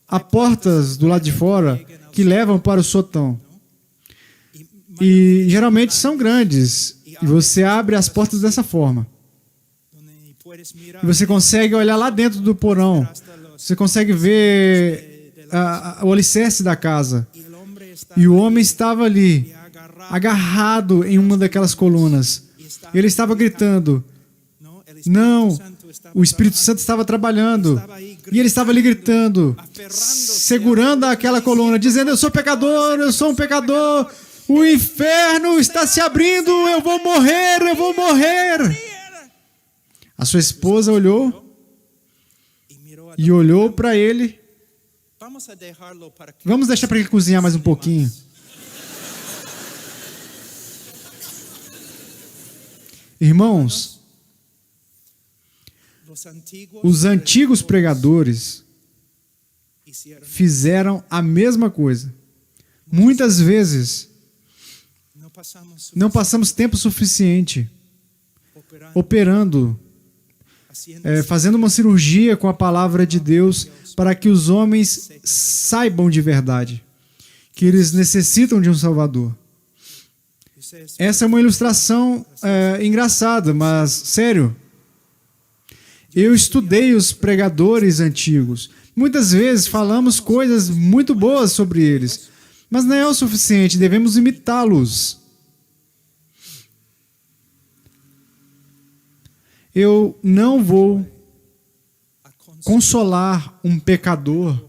[SPEAKER 1] há portas do lado de fora que levam para o sótão. E geralmente são grandes. E você abre as portas dessa forma. E você consegue olhar lá dentro do porão. Você consegue ver o alicerce da casa. E o homem estava ali, agarrado em uma daquelas colunas. Ele estava gritando. Não, o Espírito Santo estava trabalhando. E ele estava ali gritando, segurando aquela coluna, dizendo, eu sou pecador, eu sou um pecador. O inferno está se abrindo, eu vou morrer, eu vou morrer. A sua esposa olhou e olhou para ele. Vamos deixar para ele cozinhar mais um pouquinho. Irmãos, os antigos pregadores fizeram a mesma coisa. Muitas vezes, não passamos tempo suficiente operando, fazendo uma cirurgia com a palavra de Deus para que os homens saibam de verdade que eles necessitam de um Salvador. Essa é uma ilustração engraçada, mas sério. Eu estudei os pregadores antigos. Muitas vezes falamos coisas muito boas sobre eles, mas não é o suficiente, devemos imitá-los. Eu não vou consolar um pecador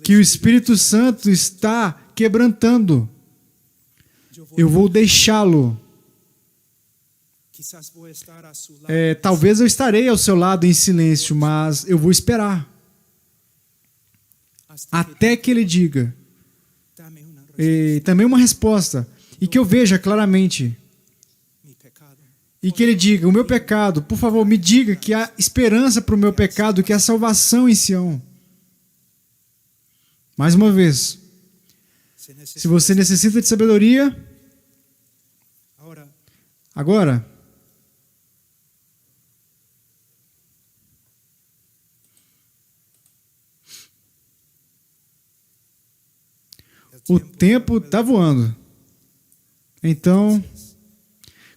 [SPEAKER 1] que o Espírito Santo está quebrantando. Eu vou deixá-lo. Talvez eu estarei ao seu lado em silêncio, mas eu vou esperar até que ele diga também uma resposta e que eu veja claramente e que ele diga: o meu pecado, por favor, me diga que há esperança para o meu pecado, que há salvação em Sião. Mais uma vez, se você necessita de sabedoria, agora, o tempo está voando. Então,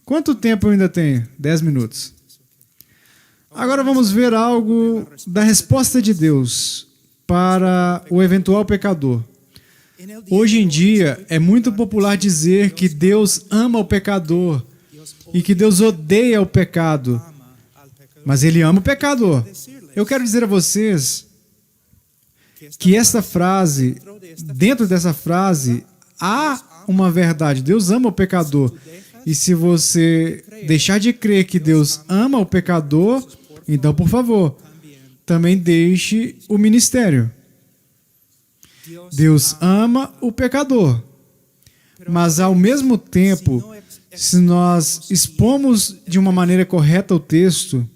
[SPEAKER 1] quanto tempo eu ainda tenho? 10 minutos. Agora vamos ver algo da resposta de Deus para o eventual pecador. Hoje em dia, é muito popular dizer que Deus ama o pecador e que Deus odeia o pecado, mas Ele ama o pecador. Eu quero dizer a vocês que esta frase, dentro dessa frase, há uma verdade. Deus ama o pecador. E se você deixar de crer que Deus ama o pecador, então, por favor, também deixe o ministério. Deus ama o pecador, mas ao mesmo tempo, se nós expomos de uma maneira correta o texto,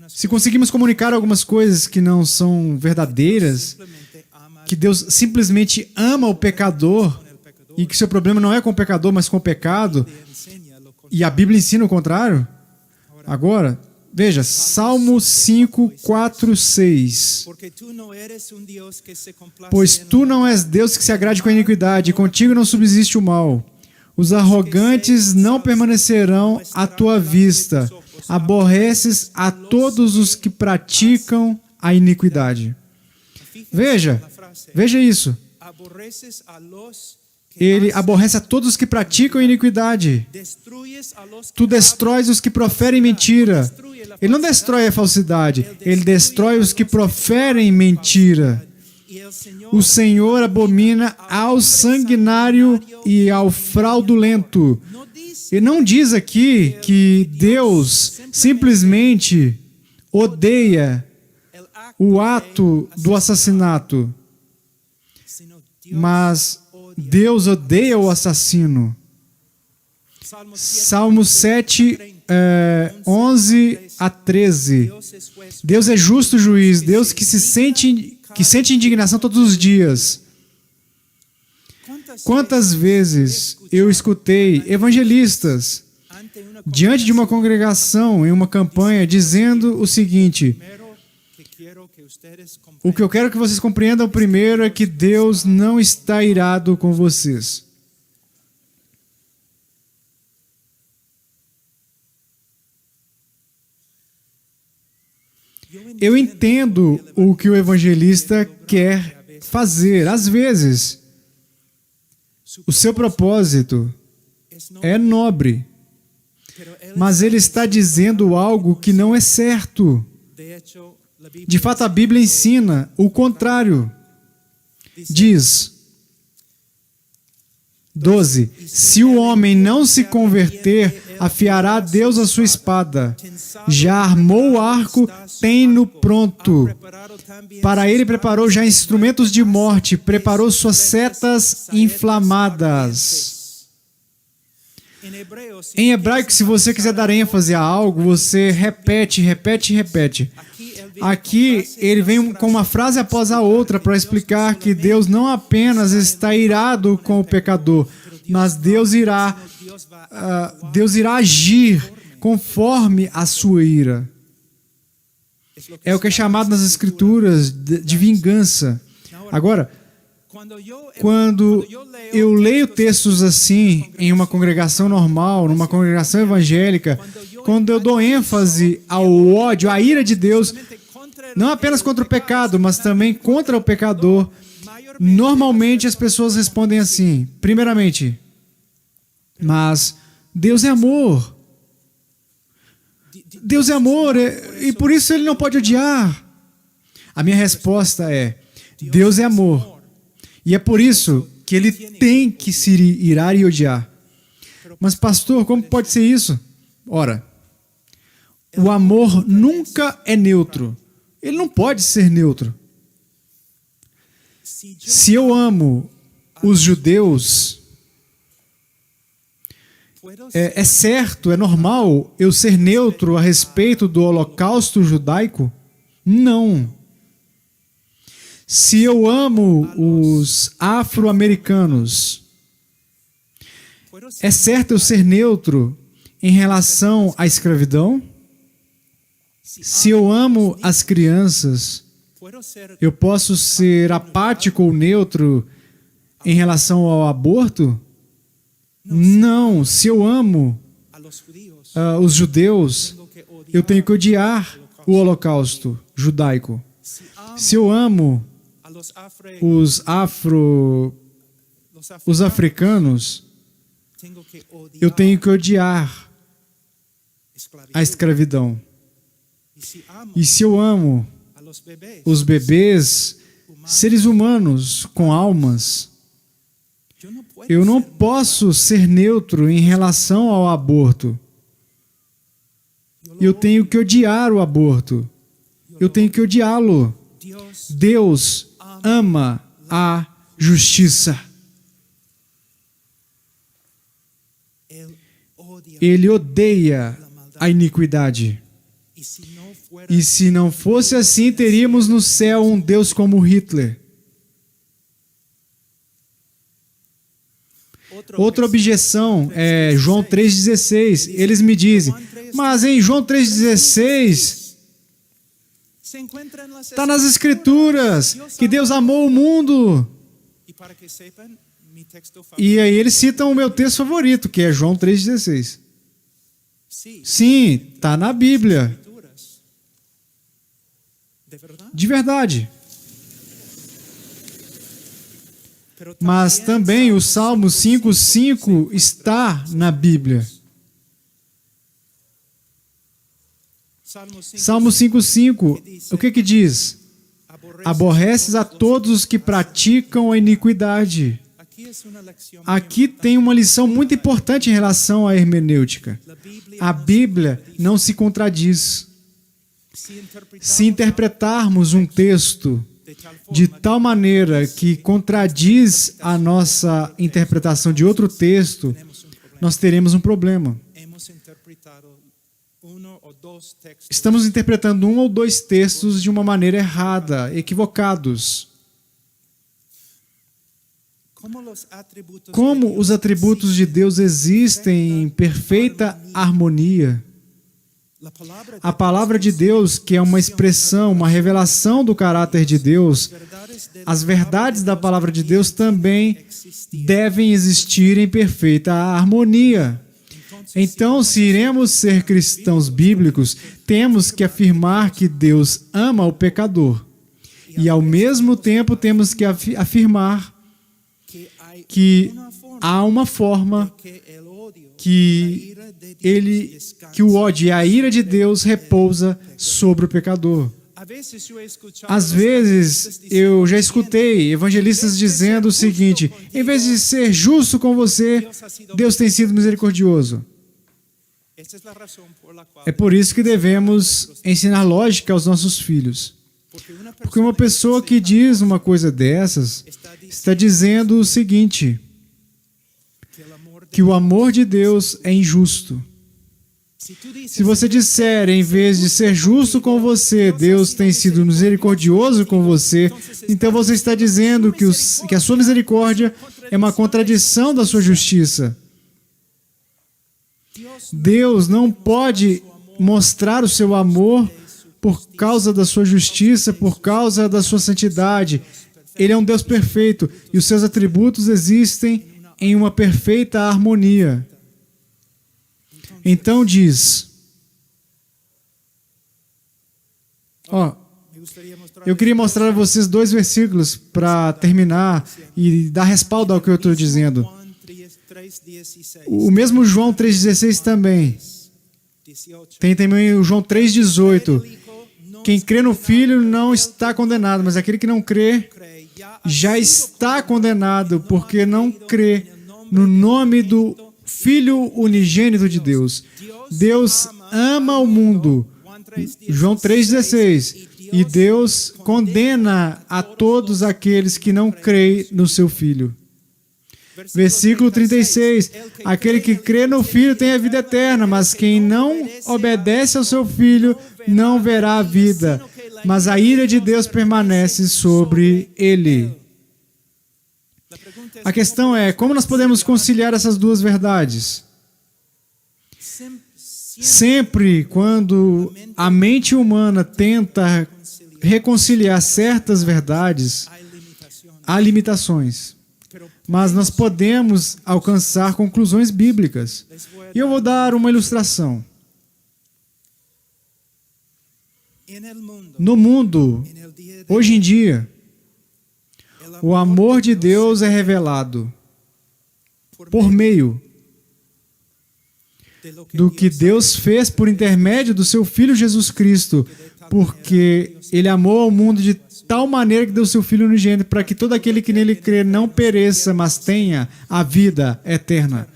[SPEAKER 1] se conseguimos comunicar algumas coisas que não são verdadeiras, que Deus simplesmente ama o pecador e que seu problema não é com o pecador, mas com o pecado, e a Bíblia ensina o contrário. Agora, veja, Salmo 5, 4, 6. Pois tu não és Deus que se agrade com a iniquidade, e contigo não subsiste o mal. Os arrogantes não permanecerão à tua vista. Aborreces a todos os que praticam a iniquidade. Veja isso. Ele aborrece a todos os que praticam a iniquidade. Tu destróis os que proferem mentira. Ele não destrói a falsidade, ele destrói os que proferem mentira. O Senhor abomina ao sanguinário e ao fraudulento. Ele não diz aqui que Deus simplesmente odeia o ato do assassinato, mas Deus odeia o assassino. Salmo 7, 11 a 13. Deus é justo juiz, Deus que sente indignação todos os dias. Quantas vezes eu escutei evangelistas diante de uma congregação, em uma campanha, dizendo o seguinte: o que eu quero que vocês compreendam primeiro é que Deus não está irado com vocês. Eu entendo o que o evangelista quer fazer. Às vezes, o seu propósito é nobre, mas ele está dizendo algo que não é certo. De fato, a Bíblia ensina o contrário. Diz, 12, se o homem não se converter, afiará Deus a sua espada. Já armou o arco, tem-no pronto. Para ele preparou já instrumentos de morte, preparou suas setas inflamadas. Em hebraico, se você quiser dar ênfase a algo, você repete. Aqui, ele vem com uma frase após a outra para explicar que Deus não apenas está irado com o pecador, mas Deus irá Deus irá agir conforme a sua ira. É o que é chamado nas Escrituras de vingança. Agora, quando eu leio textos assim em uma congregação normal, numa congregação evangélica, quando eu dou ênfase ao ódio, à ira de Deus, não apenas contra o pecado, mas também contra o pecador, normalmente as pessoas respondem assim, primeiramente, mas Deus é amor. Deus é amor e por isso Ele não pode odiar. A minha resposta é, Deus é amor. E é por isso que Ele tem que se irar e odiar. Mas pastor, como pode ser isso? Ora, o amor nunca é neutro. Ele não pode ser neutro. Se eu amo os judeus, é certo, é normal eu ser neutro a respeito do holocausto judaico? Não. Se eu amo os afro-americanos, é certo eu ser neutro em relação à escravidão? Se eu amo as crianças, eu posso ser apático ou neutro em relação ao aborto? Não. Se eu amo os judeus, eu tenho que odiar o holocausto judaico. Se eu amo os africanos, eu tenho que odiar a escravidão. E se eu amo os bebês, seres humanos com almas, eu não posso ser neutro em relação ao aborto. Eu tenho que odiar o aborto. Eu tenho que odiá-lo. Deus ama a justiça. Ele odeia a iniquidade. E se não fosse assim, teríamos no céu um Deus como Hitler. Outra objeção é João 3,16. Eles me dizem, mas em João 3,16 está nas Escrituras que Deus amou o mundo. E aí eles citam o meu texto favorito, que é João 3,16. Sim, está na Bíblia. De verdade. Mas também o Salmo 5,5 está na Bíblia. Salmo 5,5, o que diz? Aborreces a todos os que praticam a iniquidade. Aqui tem uma lição muito importante em relação à hermenêutica. A Bíblia não se contradiz. Se interpretarmos um texto de tal maneira que contradiz a nossa interpretação de outro texto, nós teremos um problema. Estamos interpretando um ou dois textos de uma maneira errada, equivocados. Como os atributos de Deus existem em perfeita harmonia, a palavra de Deus, que é uma expressão, uma revelação do caráter de Deus, as verdades da palavra de Deus também devem existir em perfeita harmonia. Então, se iremos ser cristãos bíblicos, temos que afirmar que Deus ama o pecador. E, ao mesmo tempo, temos que afirmar que há uma forma que o ódio e a ira de Deus repousa sobre o pecador. Às vezes, eu já escutei evangelistas dizendo o seguinte, em vez de ser justo com você, Deus tem sido misericordioso. É por isso que devemos ensinar lógica aos nossos filhos. Porque uma pessoa que diz uma coisa dessas está dizendo o seguinte, que o amor de Deus é injusto. Se você disser, em vez de ser justo com você, Deus tem sido misericordioso com você, então você está dizendo que a sua misericórdia é uma contradição da sua justiça. Deus não pode mostrar o seu amor por causa da sua justiça, por causa da sua santidade. Ele é um Deus perfeito e os seus atributos existem em uma perfeita harmonia. Então diz, eu queria mostrar a vocês 2 versículos para terminar e dar respaldo ao que eu estou dizendo. O mesmo João 3,16 também. Tem também o João 3,18. Quem crê no Filho não está condenado, mas aquele que não crê já está condenado, porque não crê no nome do Filho unigênito de Deus. Deus ama o mundo. João 3,16. E Deus condena a todos aqueles que não creem no seu Filho. Versículo 36. Aquele que crê no Filho tem a vida eterna, mas quem não obedece ao seu Filho não verá a vida, mas a ira de Deus permanece sobre ele. A questão é, como nós podemos conciliar essas 2 verdades? Sempre quando a mente humana tenta reconciliar certas verdades, há limitações. Mas nós podemos alcançar conclusões bíblicas. E eu vou dar uma ilustração. No mundo, hoje em dia, o amor de Deus é revelado por meio do que Deus fez por intermédio do seu Filho Jesus Cristo, porque Ele amou ao mundo de tal maneira que deu seu Filho unigênito para que todo aquele que nele crê não pereça, mas tenha a vida eterna.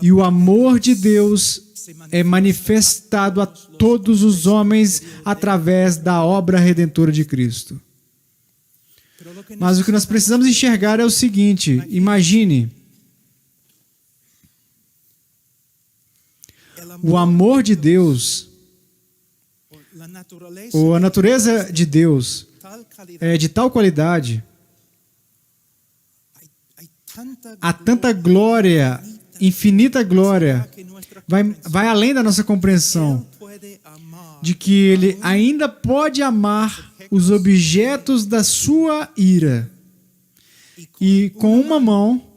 [SPEAKER 1] E o amor de Deus é manifestado a todos os homens através da obra redentora de Cristo. Mas o que nós precisamos enxergar é o seguinte: imagine, o amor de Deus, ou a natureza de Deus, é de tal qualidade, há tanta glória, infinita glória, vai além da nossa compreensão, de que Ele ainda pode amar os objetos da sua ira. E com uma mão,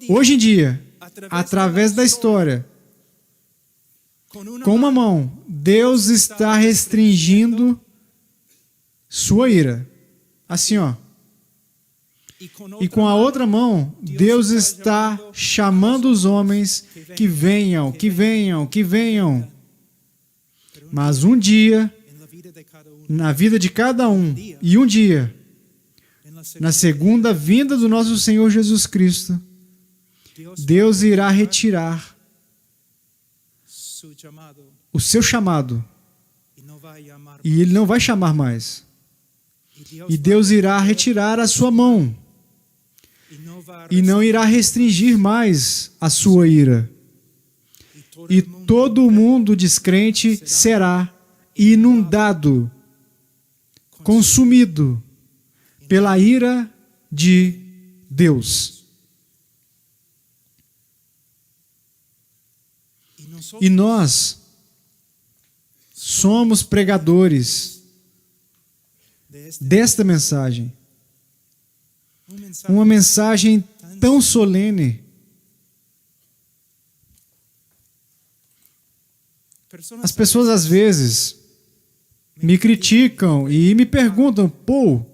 [SPEAKER 1] hoje em dia, através da história, com uma mão, Deus está restringindo sua ira. Assim, ó. E com a outra mão, Deus está chamando os homens que venham, que venham, que venham. Mas um dia, na vida de cada um, e um dia, na segunda vinda do nosso Senhor Jesus Cristo, Deus irá retirar o seu chamado. E Ele não vai chamar mais. E Deus irá retirar a sua mão. E não irá restringir mais a sua ira. E todo o mundo descrente será inundado, consumido pela ira de Deus. E nós somos pregadores desta mensagem. Uma mensagem tão solene. As pessoas às vezes me criticam e me perguntam: pô,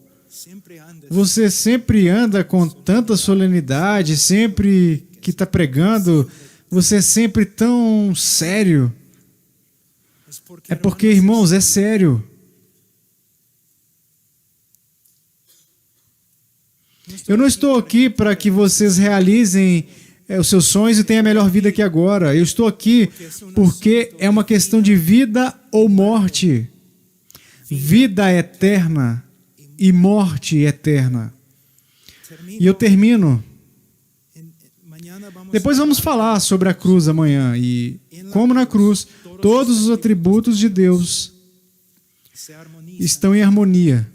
[SPEAKER 1] você sempre anda com tanta solenidade, sempre que está pregando, você é sempre tão sério. É porque, irmãos, é sério. Eu não estou aqui para que vocês realizem os seus sonhos e tenham a melhor vida que agora. Eu estou aqui porque é uma questão de vida ou morte. Vida eterna e morte eterna. E eu termino. Depois vamos falar sobre a cruz amanhã e como na cruz todos os atributos de Deus estão em harmonia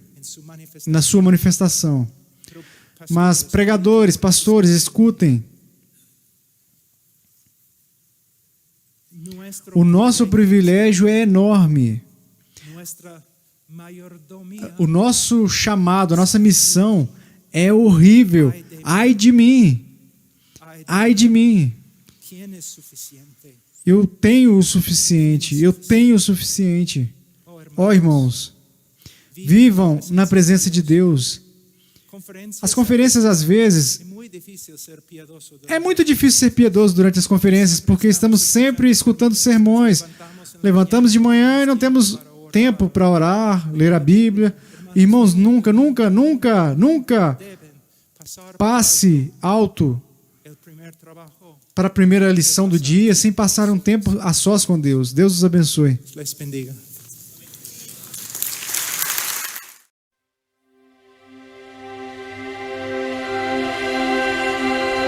[SPEAKER 1] na sua manifestação. Mas pregadores, pastores, escutem. O nosso privilégio é enorme. O nosso chamado, a nossa missão é horrível. Ai de mim. Ai de mim. Eu tenho o suficiente. Eu tenho o suficiente. Ó, irmãos, vivam na presença de Deus. As conferências, às vezes, é muito difícil ser piedoso durante as conferências, porque estamos sempre escutando sermões. Levantamos de manhã e não temos tempo para orar, ler a Bíblia. Irmãos, nunca passe alto para a primeira lição do dia sem passar um tempo a sós com Deus. Deus os abençoe.